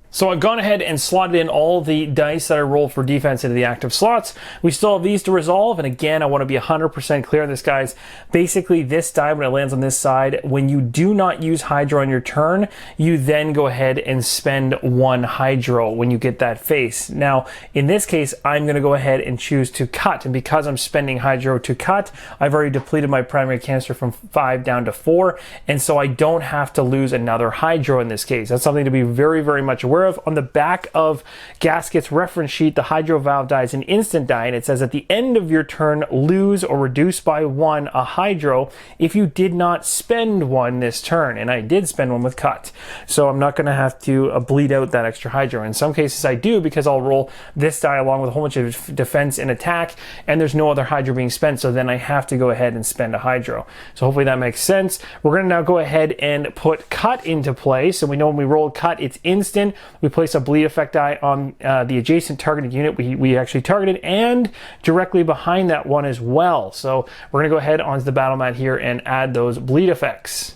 So I've gone ahead and slotted in all the dice that I rolled for defense into the active slots. We still have these to resolve, and again, I want to be 100% clear on this, guys. Basically, this die, when it lands on this side, when you do not use hydro on your turn, you then go ahead and spend 1 hydro when you get that face. Now, in this case, I'm going to go ahead and choose to cut, and because I'm spending hydro to cut, I've already depleted my primary canister from 5 down to 4, and so I don't have to lose another hydro in this case. That's something to be very, very much aware of. On the back of Gasket's reference sheet, the hydro valve die is an instant die, and it says at the end of your turn, lose or reduce by 1 a hydro if you did not spend 1 this turn. And I did spend 1 with cut, so I'm not going to have to bleed out that extra hydro. In some cases I do, because I'll roll this die along with a whole bunch of defense and attack, and there's no other hydro being spent, so then I have to go ahead and spend a hydro. So hopefully that makes sense. We're going to now go ahead and put cut into play. So we know when we roll cut, it's instant. We place a bleed effect die on the adjacent targeted unit we actually targeted, and directly behind that one as well. So we're going to go ahead onto the battle mat here and add those bleed effects.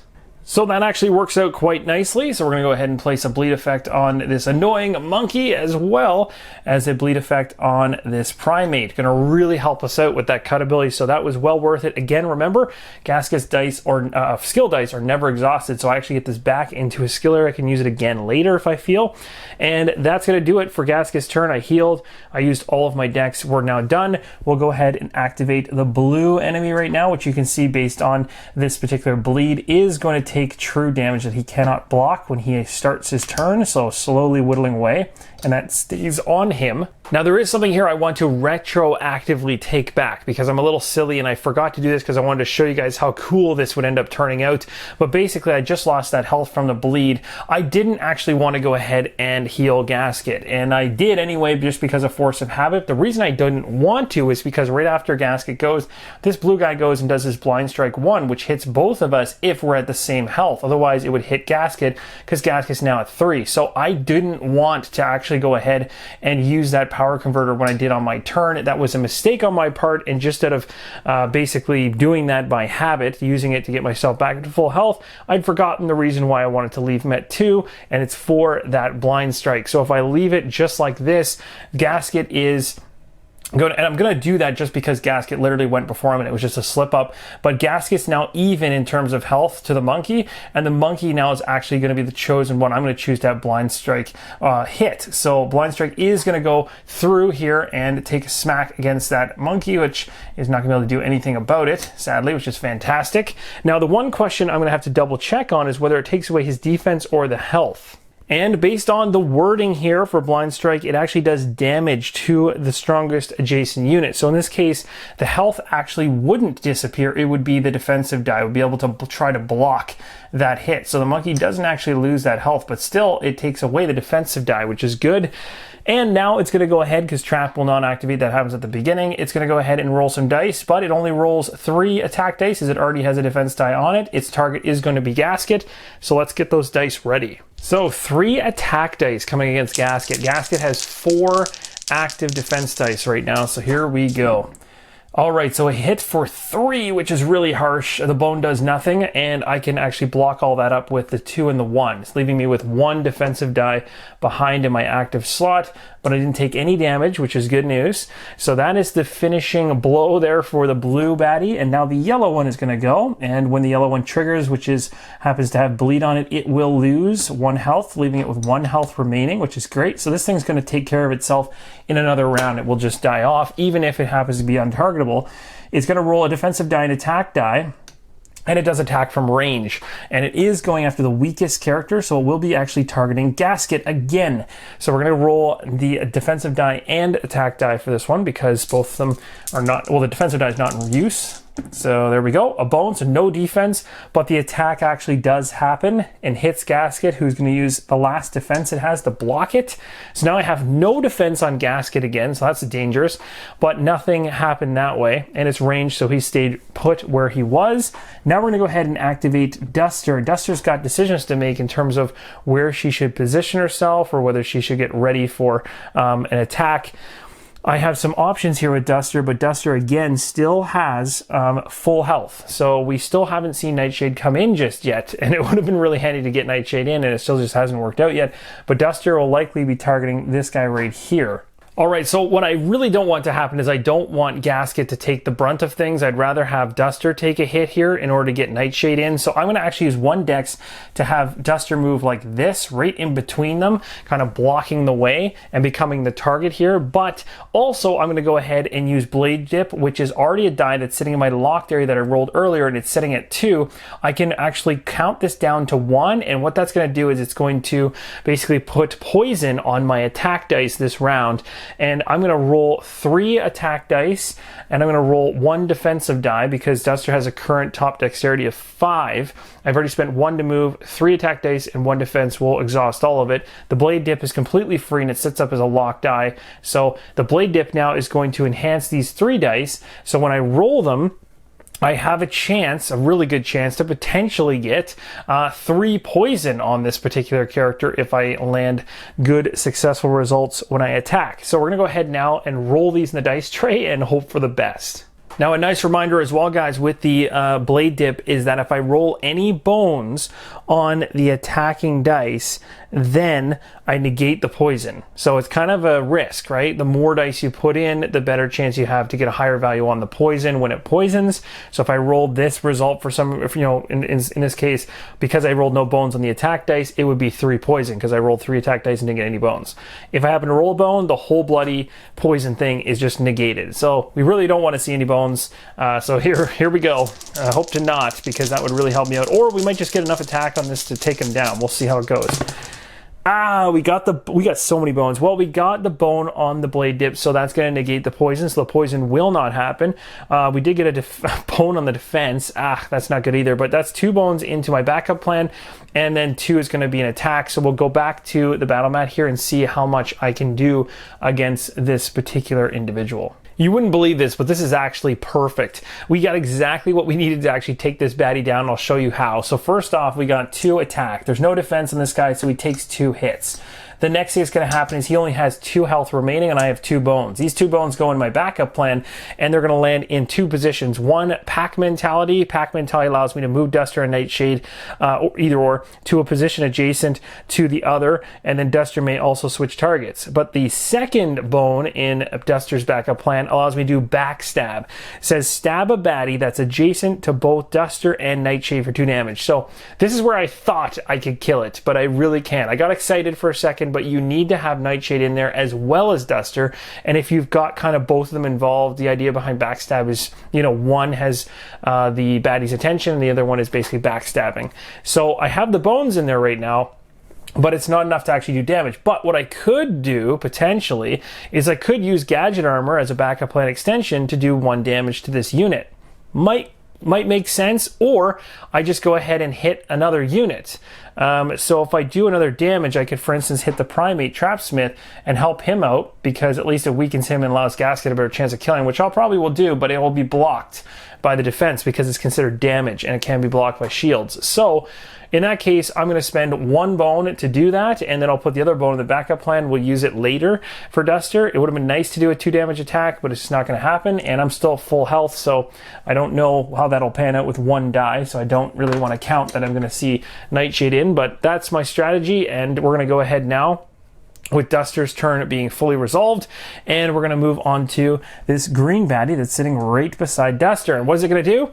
So that actually works out quite nicely. So we're going to go ahead and place a bleed effect on this annoying monkey as well as a bleed effect on this primate. Going to really help us out with that cut ability. So that was well worth it. Again, remember, Gasket's dice or skill dice are never exhausted. So I actually get this back into his skill area. I can use it again later if I feel. And that's going to do it for Gasket's turn. I healed. I used all of my decks. We're now done. We'll go ahead and activate the blue enemy right now, which you can see based on this particular bleed is going to take true damage that he cannot block when he starts his turn, so slowly whittling away, and that stays on him. Now there is something here I want to retroactively take back because I'm a little silly and I forgot to do this because I wanted to show you guys how cool this would end up turning out. But basically I just lost that health from the bleed. I didn't actually want to go ahead and heal Gasket, and I did anyway just because of force of habit. The reason I didn't want to is because right after Gasket goes, this blue guy goes and does his blind strike 1, which hits both of us if we're at the same health. Otherwise it would hit Gasket because Gasket's now at 3. So I didn't want to actually go ahead and use that power converter when I did on my turn. That was a mistake on my part, and just instead of basically doing that by habit, using it to get myself back into full health, I'd forgotten the reason why I wanted to leave him at 2, and it's for that blind strike. So if I leave it just like this, Gasket is and I'm going to do that just because Gasket literally went before him and it was just a slip up. But Gasket's now even in terms of health to the monkey, and the monkey now is actually going to be the chosen one. I'm going to choose to have Blind Strike hit. So Blind Strike is going to go through here and take a smack against that monkey, which is not going to be able to do anything about it, sadly, which is fantastic. Now the one question I'm going to have to double check on is whether it takes away his defense or the health. And based on the wording here for Blind Strike, it actually does damage to the strongest adjacent unit. So in this case, the health actually wouldn't disappear. It would be the defensive die. It would be able to try to block that hit. So the monkey doesn't actually lose that health, but still it takes away the defensive die, which is good. And now it's going to go ahead, because trap will not activate, that happens at the beginning. It's going to go ahead and roll some dice, but it only rolls 3 attack dice as it already has a defense die on it. Its target is going to be Gasket. So let's get those dice ready. So 3 attack dice coming against Gasket. Gasket has 4 active defense dice right now. So here we go. All right, so a hit for 3, which is really harsh. The bone does nothing, and I can actually block all that up with the 2 and the 1. It's leaving me with 1 defensive die behind in my active slot, but I didn't take any damage, which is good news. So that is the finishing blow there for the blue baddie, and now the yellow one is going to go, and when the yellow one triggers, which happens to have bleed on it, it will lose 1 health, leaving it with 1 health remaining, which is great. So this thing's going to take care of itself in another round. It will just die off, even if it happens to be untargetable. It's going to roll a defensive die and attack die, and it does attack from range, and it is going after the weakest character, so it will be actually targeting Gasket again. So we're going to roll the defensive die and attack die for this one, because both of them are not, well, the defensive die is not in use. So there we go, a bone, so no defense, but the attack actually does happen and hits Gasket, who's going to use the last defense it has to block it. So now I have no defense on Gasket again, so that's dangerous, but nothing happened that way, and it's ranged, so he stayed put where he was. Now we're going to go ahead and activate Duster. Duster's got decisions to make in terms of where she should position herself or whether she should get ready for an attack. I have some options here with Duster, but Duster again still has full health. So we still haven't seen Nightshade come in just yet, and it would have been really handy to get Nightshade in, and it still just hasn't worked out yet. But Duster will likely be targeting this guy right here. All right, so what I really don't want to happen is I don't want Gasket to take the brunt of things. I'd rather have Duster take a hit here in order to get Nightshade in. So I'm going to actually use 1 dex to have Duster move like this, right in between them, kind of blocking the way and becoming the target here. But also I'm going to go ahead and use Blade Dip, which is already a die that's sitting in my locked area that I rolled earlier, and it's sitting at 2. I can actually count this down to 1, and what that's going to do is it's going to basically put poison on my attack dice this round. And I'm going to roll 3 attack dice, and I'm going to roll 1 defensive die because Duster has a current top dexterity of 5. I've already spent 1 to move, 3 attack dice, and 1 defense will exhaust all of it. The Blade Dip is completely free, and it sits up as a locked die. So the Blade Dip now is going to enhance these 3 dice. So when I roll them, I have a chance, a really good chance, to potentially get 3 poison on this particular character if I land good, successful results when I attack. So we're going to go ahead now and roll these in the dice tray and hope for the best. Now, a nice reminder as well, guys, with the blade dip is that if I roll any bones on the attacking dice, then I negate the poison. So it's kind of a risk, right? The more dice you put in, the better chance you have to get a higher value on the poison when it poisons. So if I rolled this result for some, you know, in this case, because I rolled no bones on the attack dice, it would be 3 poison because I rolled 3 attack dice and didn't get any bones. If I happen to roll a bone, the whole bloody poison thing is just negated. So we really don't want to see any bones. So here we go. I hope to not, because that would really help me out. Or we might just get enough attack on this to take him down. We'll see how it goes. We got so many bones. Well, we got the bone on the blade dip, so that's going to negate the poison, so the poison will not happen. We did get a bone on the defense. That's not good either, but that's 2 bones into my backup plan, and then 2 is going to be an attack. So we'll go back to the battle mat here and see how much I can do against this particular individual. You wouldn't believe this, but this is actually perfect. We got exactly what we needed to actually take this baddie down. I'll show you how. So first off, we got 2 attack. There's no defense on this guy, so he takes 2 hits. The next thing that's going to happen is he only has 2 health remaining, and I have 2 bones. These 2 bones go in my backup plan, and they're going to land in 2 positions. One, pack mentality. Pack mentality allows me to move Duster and Nightshade, or to a position adjacent to the other, and then Duster may also switch targets. But the second bone in Duster's backup plan allows me to do backstab. It says stab a baddie that's adjacent to both Duster and Nightshade for 2 damage. So this is where I thought I could kill it, but I really can't. I got excited for a second, but you need to have Nightshade in there as well as Duster. And if you've got kind of both of them involved, the idea behind backstab is, you know, one has the baddie's attention and the other one is basically backstabbing. So I have the bones in there right now, but it's not enough to actually do damage. But what I could do, potentially, is I could use Gadget Armor as a backup plan extension to do 1 damage to this unit. Might make sense, or I just go ahead and hit another unit. So if I do another damage, I could, for instance, hit the Primate Trapsmith and help him out, because at least it weakens him and allows Gasket a better chance of killing, which I probably will do, but it will be blocked by the defense because it's considered damage and it can be blocked by shields. So in that case, I'm going to spend 1 bone to do that, and then I'll put the other bone in the backup plan. We'll use it later for Duster. It would have been nice to do a 2 damage attack, but it's just not going to happen, and I'm still full health, so I don't know how that'll pan out with 1 die, so I don't really want to count that I'm going to see Nightshade in, but that's my strategy, and we're going to go ahead now with Duster's turn being fully resolved, and we're going to move on to this green baddie that's sitting right beside Duster. And what is it going to do?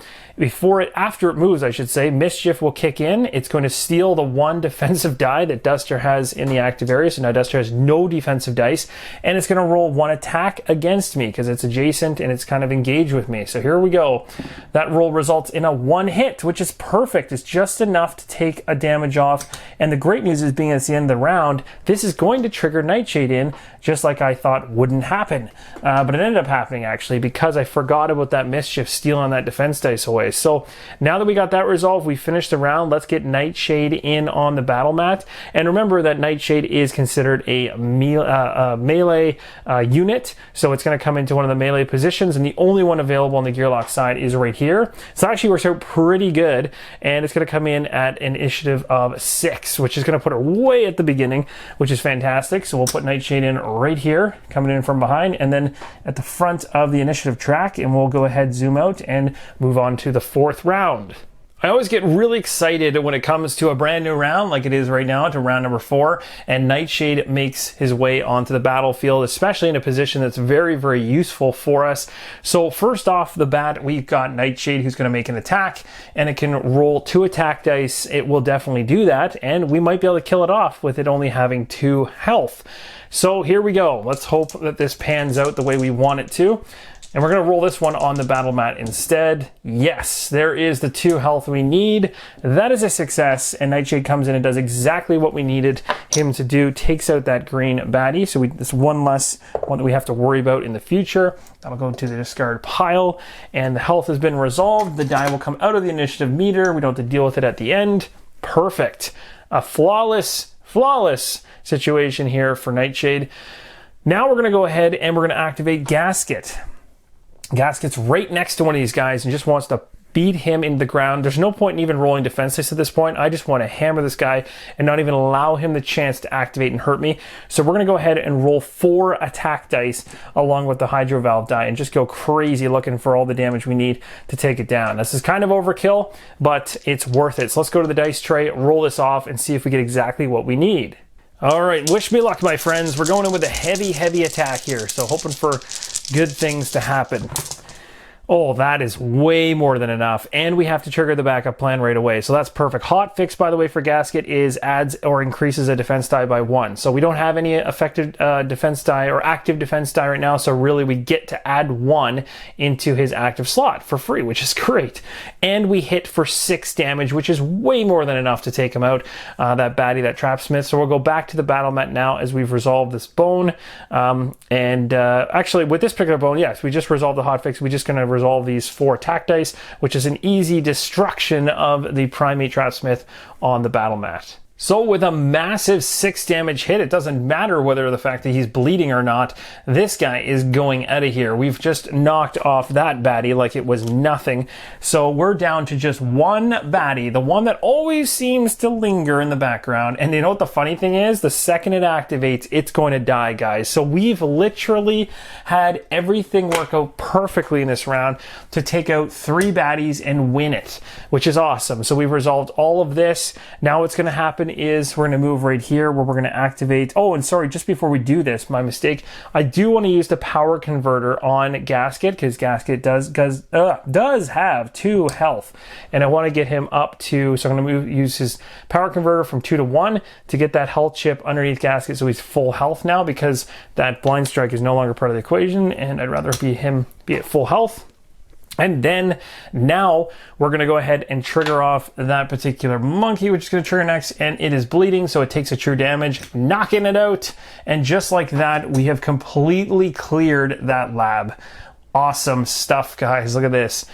After it moves, I should say, Mischief will kick in. It's going to steal the 1 defensive die that Duster has in the active area, so now Duster has no defensive dice, and it's going to roll 1 attack against me because it's adjacent and it's kind of engaged with me. So here we go. That roll results in a 1 hit, which is perfect. It's just enough to take a damage off, and the great news is, being at the end of the round, this is going to trigger Nightshade in, just like I thought wouldn't happen. But it ended up happening, actually, because I forgot about that Mischief stealing that defense dice away. So now that we got that resolved, we finished the round. Let's get Nightshade in on the battle mat. And remember that Nightshade is considered a melee unit, so it's going to come into one of the melee positions, and the only one available on the Gearloc side is right here. So actually works out pretty good, and it's going to come in at an initiative of 6, which is going to put her way at the beginning, which is fantastic. So we'll put Nightshade in right here, coming in from behind, and then at the front of the initiative track, and we'll go ahead, zoom out, and move on to the 4th round. I always get really excited when it comes to a brand new round, like it is right now, to round number 4, and Nightshade makes his way onto the battlefield, especially in a position that's very, very useful for us. So first off the bat, we've got Nightshade who's going to make an attack, and it can roll 2 attack dice. It will definitely do that, and we might be able to kill it off with it only having 2 health. So here we go. Let's hope that this pans out the way we want it to. And we're going to roll this one on the battle mat instead. Yes, there is the 2 health we need. That is a success, and Nightshade comes in and does exactly what we needed him to do. Takes out that green baddie, so this 1 less one that we have to worry about in the future. That'll go into the discard pile, and the health has been resolved. The die will come out of the initiative meter. We don't have to deal with it at the end. Perfect. A flawless situation here for Nightshade. Now we're going to go ahead and we're going to activate Gasket. Gasket's right next to one of these guys and just wants to beat him into the ground. There's no point in even rolling defense dice at this point. I just want to hammer this guy and not even allow him the chance to activate and hurt me. So we're going to go ahead and roll 4 attack dice along with the hydro valve die and just go crazy looking for all the damage we need to take it down. This is kind of overkill, but it's worth it. So let's go to the dice tray, roll this off, and see if we get exactly what we need. All right, wish me luck, my friends. We're going in with a heavy attack here, so hoping for good things to happen. Oh, that is way more than enough. And we have to trigger the backup plan right away. So that's perfect. Hot fix, by the way, for Gasket is adds or increases a defense die by 1. So we don't have any effective defense die or active defense die right now. So really we get to add 1 into his active slot for free, which is great. And we hit for 6 damage, which is way more than enough to take him out, that baddie, that Trapsmith. So we'll go back to the battle mat now as we've resolved this bone. Actually, with this particular bone, yes, we just resolved the hot fix. We're just going to resolve these 4 attack dice, which is an easy destruction of the Primate Trapsmith on the battle mat. So with a massive 6 damage hit, it doesn't matter whether the fact that he's bleeding or not, this guy is going out of here. We've just knocked off that baddie like it was nothing. So we're down to just 1 baddie, the one that always seems to linger in the background. And you know what the funny thing is? The second it activates, it's going to die, guys. So we've literally had everything work out perfectly in this round to take out 3 baddies and win it, which is awesome. So we've resolved all of this. Now what's going to happen is we're going to move right here where we're going to activate. Oh, and sorry, just before we do this, my mistake. I do want to use the power converter on Gasket because Gasket does have 2 health, and I want to get him up to. So I'm going to use his power converter from 2 to 1 to get that health chip underneath Gasket, so he's full health now because that blind strike is no longer part of the equation, and I'd rather be at full health. And then now we're going to go ahead and trigger off that particular monkey, which is going to trigger next, and it is bleeding, so it takes a true damage, knocking it out. And just like that, we have completely cleared that lab. Awesome stuff, guys. Look at this.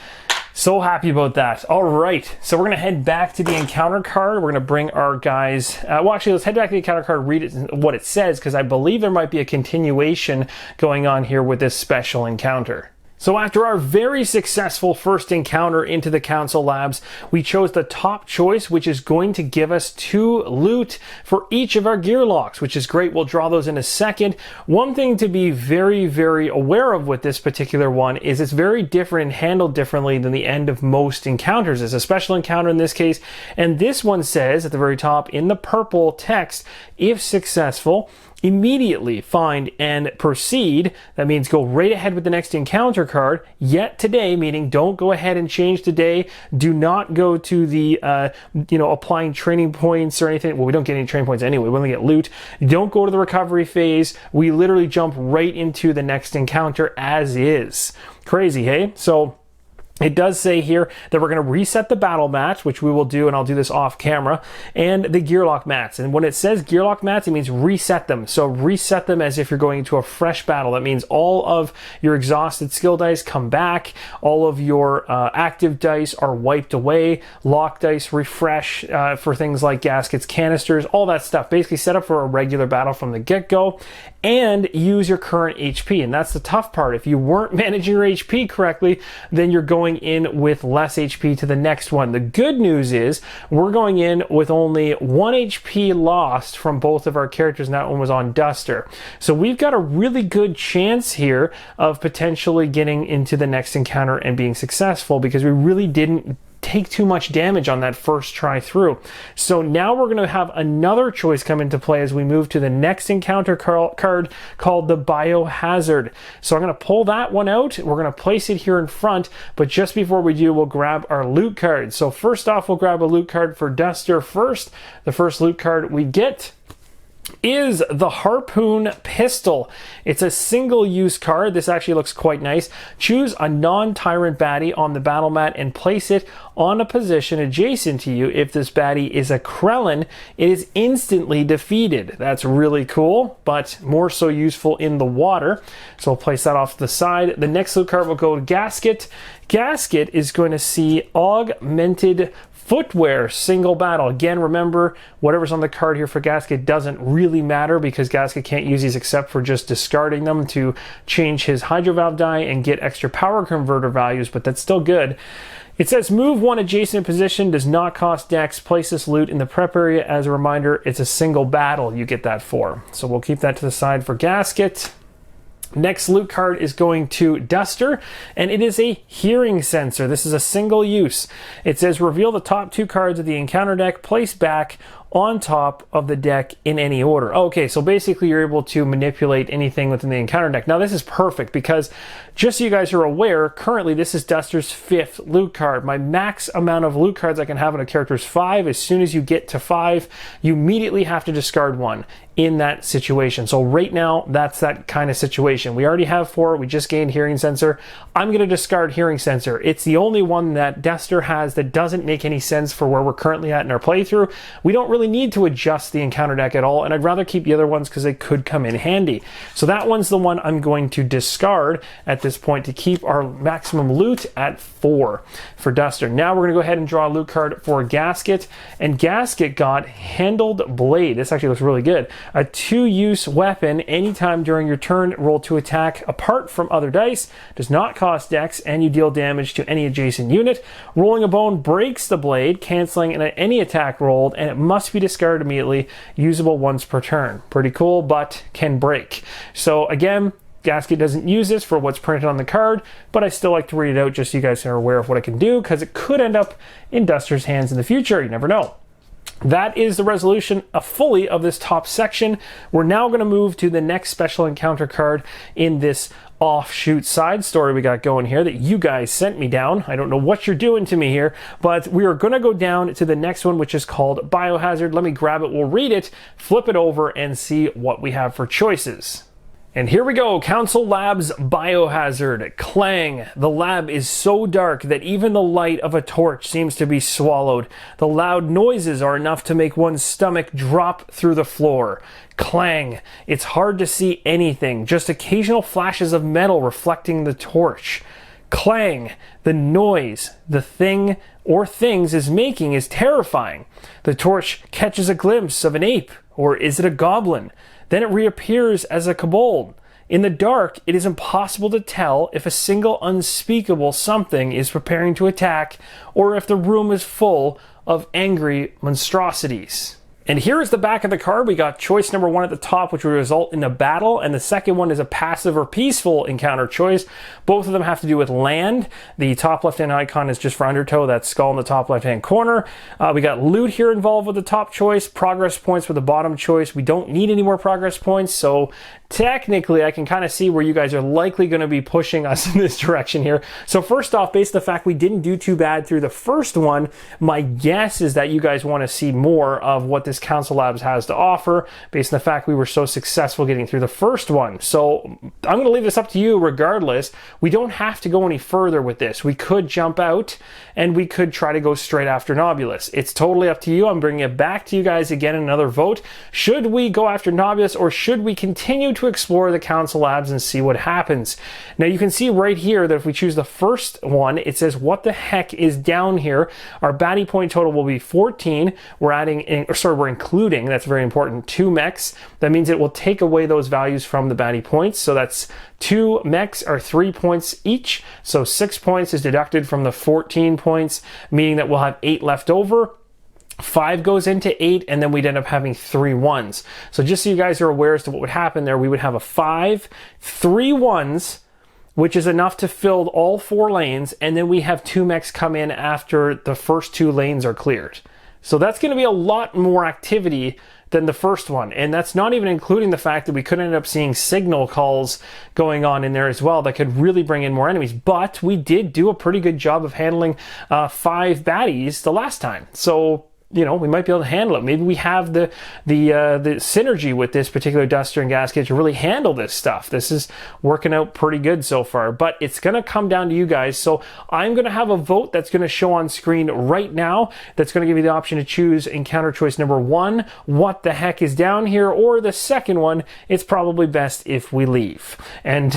So happy about that. All right, so we're going to head back to the encounter card. We're going to bring our guys... well, actually, let's head back to the encounter card, read it, what it says, because I believe there might be a continuation going on here with this special encounter. So after our very successful first encounter into the Council Labs, we chose the top choice, which is going to give us 2 loot for each of our Gearlocs, which is great. We'll draw those in a second. One thing to be very aware of with this particular one is it's very different and handled differently than the end of most encounters. It's a special encounter in this case, and this one says at the very top in the purple text, if successful, immediately find and proceed. That means go right ahead with the next encounter card, yet today, meaning don't go ahead and change today. Do not go to the, applying training points or anything. Well, we don't get any training points anyway. We only get loot. Don't go to the recovery phase. We literally jump right into the next encounter as is. Crazy, hey? So it does say here that we're going to reset the battle mat, which we will do, and I'll do this off camera, and the Gearloc mats. And when it says Gearloc mats, it means reset them. So reset them as if you're going into a fresh battle. That means all of your exhausted skill dice come back. All of your active dice are wiped away. Lock dice refresh for things like gaskets, canisters, all that stuff. Basically set up for a regular battle from the get-go, and use your current HP. And that's the tough part. If you weren't managing your HP correctly, then you're going in with less HP to the next one. The good news is we're going in with only 1 HP lost from both of our characters, and that one was on Duster. So we've got a really good chance here of potentially getting into the next encounter and being successful because we really didn't take too much damage on that first try through. So now we're going to have another choice come into play as we move to the next encounter card called the Biohazard. So I'm going to pull that one out. We're going to place it here in front, but just before we do, we'll grab our loot card. So first off, we'll grab a loot card for Duster first. The first loot card we get is the Harpoon Pistol. It's a single-use card. This actually looks quite nice. Choose a non-tyrant baddie on the battle mat and place it on a position adjacent to you. If this baddie is a Krellin, it is instantly defeated. That's really cool, but more so useful in the water. So we'll place that off to the side. The next loot card will go to Gasket. Gasket is going to see Augmented Footwear, single battle. Again, remember, whatever's on the card here for Gasket doesn't really matter because Gasket can't use these except for just discarding them to change his hydro valve die and get extra power converter values, but that's still good. It says move one adjacent position, does not cost dex. Place this loot in the prep area. As a reminder, it's a single battle you get that for. So we'll keep that to the side for Gasket. Next loot card is going to Duster, and it is a hearing sensor. This is a single use. It says reveal the top 2 cards of the encounter deck, place back on top of the deck in any order. Okay, so basically you're able to manipulate anything within the encounter deck. Now this is perfect because, just so you guys are aware, currently this is Duster's 5th loot card. My max amount of loot cards I can have on a character is 5. As soon as you get to 5, you immediately have to discard one in that situation. So right now, that's that kind of situation. We already have 4. We just gained hearing sensor. I'm going to discard hearing sensor. It's the only one that Duster has that doesn't make any sense for where we're currently at in our playthrough. We don't really need to adjust the encounter deck at all, and I'd rather keep the other ones because they could come in handy. So that one's the one I'm going to discard at this point to keep our maximum loot at 4 for Duster. Now we're going to go ahead and draw a loot card for Gasket, and Gasket got Handled Blade. This actually looks really good. A 2-use weapon. Anytime during your turn, roll to attack apart from other dice. Does not cost dex, and you deal damage to any adjacent unit. Rolling a bone breaks the blade, canceling any attack rolled, and it must be discarded immediately. Usable once per turn. Pretty cool, but can break. So again, Gasket doesn't use this for what's printed on the card, but I still like to read it out just so you guys are aware of what it can do, because it could end up in Duster's hands in the future. You never know. That is the resolution fully of this top section. We're now going to move to the next special encounter card in this offshoot side story we got going here that you guys sent me down. I don't know what you're doing to me here, but we are going to go down to the next one, which is called Biohazard. Let me grab it, we'll read it, flip it over, and see what we have for choices. And here we go, Council Labs Biohazard. Clang. The lab is so dark that even the light of a torch seems to be swallowed. The loud noises are enough to make one's stomach drop through the floor. Clang. It's hard to see anything, just occasional flashes of metal reflecting the torch. Clang. The noise the thing or things is making is terrifying. The torch catches a glimpse of an ape, or is it a goblin? Then it reappears as a kobold. In the dark, it is impossible to tell if a single unspeakable something is preparing to attack, or if the room is full of angry monstrosities. And here is the back of the card. We got choice number 1 at the top, which will result in a battle, and the second one is a passive or peaceful encounter choice. Both of them have to do with land. The top left-hand icon is just for Undertow, that skull in the top left-hand corner. We got loot here involved with the top choice, progress points with the bottom choice. We don't need any more progress points, so technically I can kind of see where you guys are likely going to be pushing us in this direction here. So first off, based on the fact we didn't do too bad through the first one, my guess is that you guys want to see more of what this Council Labs has to offer, based on the fact we were so successful getting through the first one. So I'm going to leave this up to you regardless. We don't have to go any further with this. We could jump out and we could try to go straight after Nobulous. It's totally up to you. I'm bringing it back to you guys again in another vote. Should we go after Nobulous, or should we continue to explore the Council Labs and see what happens? Now you can see right here that if we choose the first one, it says what the heck is down here. Our baddie point total will be 14. We're including, that's very important, 2 mechs. That means it will take away those values from the baddie points. So that's 2 mechs are 3 points each. So 6 points is deducted from the 14 points, meaning that we'll have 8 left over. 5 goes into 8, and then we'd end up having 3 1s. So just so you guys are aware as to what would happen there, we would have a 5, 3 1s, which is enough to fill all 4 lanes, and then we have 2 mechs come in after the first 2 lanes are cleared. So that's going to be a lot more activity than the first one. And that's not even including the fact that we could end up seeing signal calls going on in there as well that could really bring in more enemies. But we did do a pretty good job of handling 5 baddies the last time. So, you know, we might be able to handle it. Maybe we have the synergy with this particular Duster and Gasket to really handle this stuff. This is working out pretty good so far, but it's going to come down to you guys. So I'm going to have a vote that's going to show on screen right now. That's going to give you the option to choose encounter choice number 1, what the heck is down here, or the second one, it's probably best if we leave and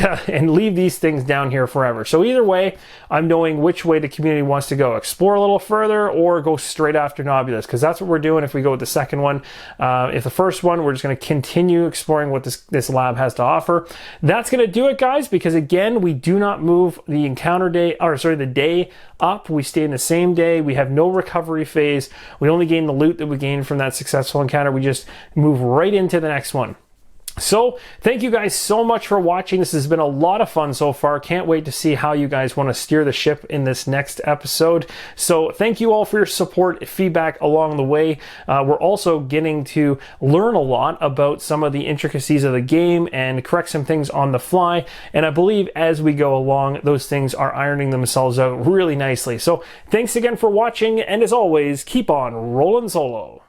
leave these things down here forever. So either way, I'm knowing which way the community wants to go. Explore a little further or go straight after Nobulous. this, because that's what we're doing if we go with the second one. If the first one, we're just going to continue exploring what this lab has to offer. That's going to do it, guys, because again, we do not move the encounter day, or sorry, the day up. We stay in the same day. We have no recovery phase. We only gain the loot that we gained from that successful encounter. We just move right into the next one. So thank you guys so much for watching. This has been a lot of fun so far. Can't wait to see how you guys want to steer the ship in this next episode. So thank you all for your support, feedback along the way. We're also getting to learn a lot about some of the intricacies of the game and correct some things on the fly. And I believe as we go along, those things are ironing themselves out really nicely. So thanks again for watching. And as always, keep on rolling solo.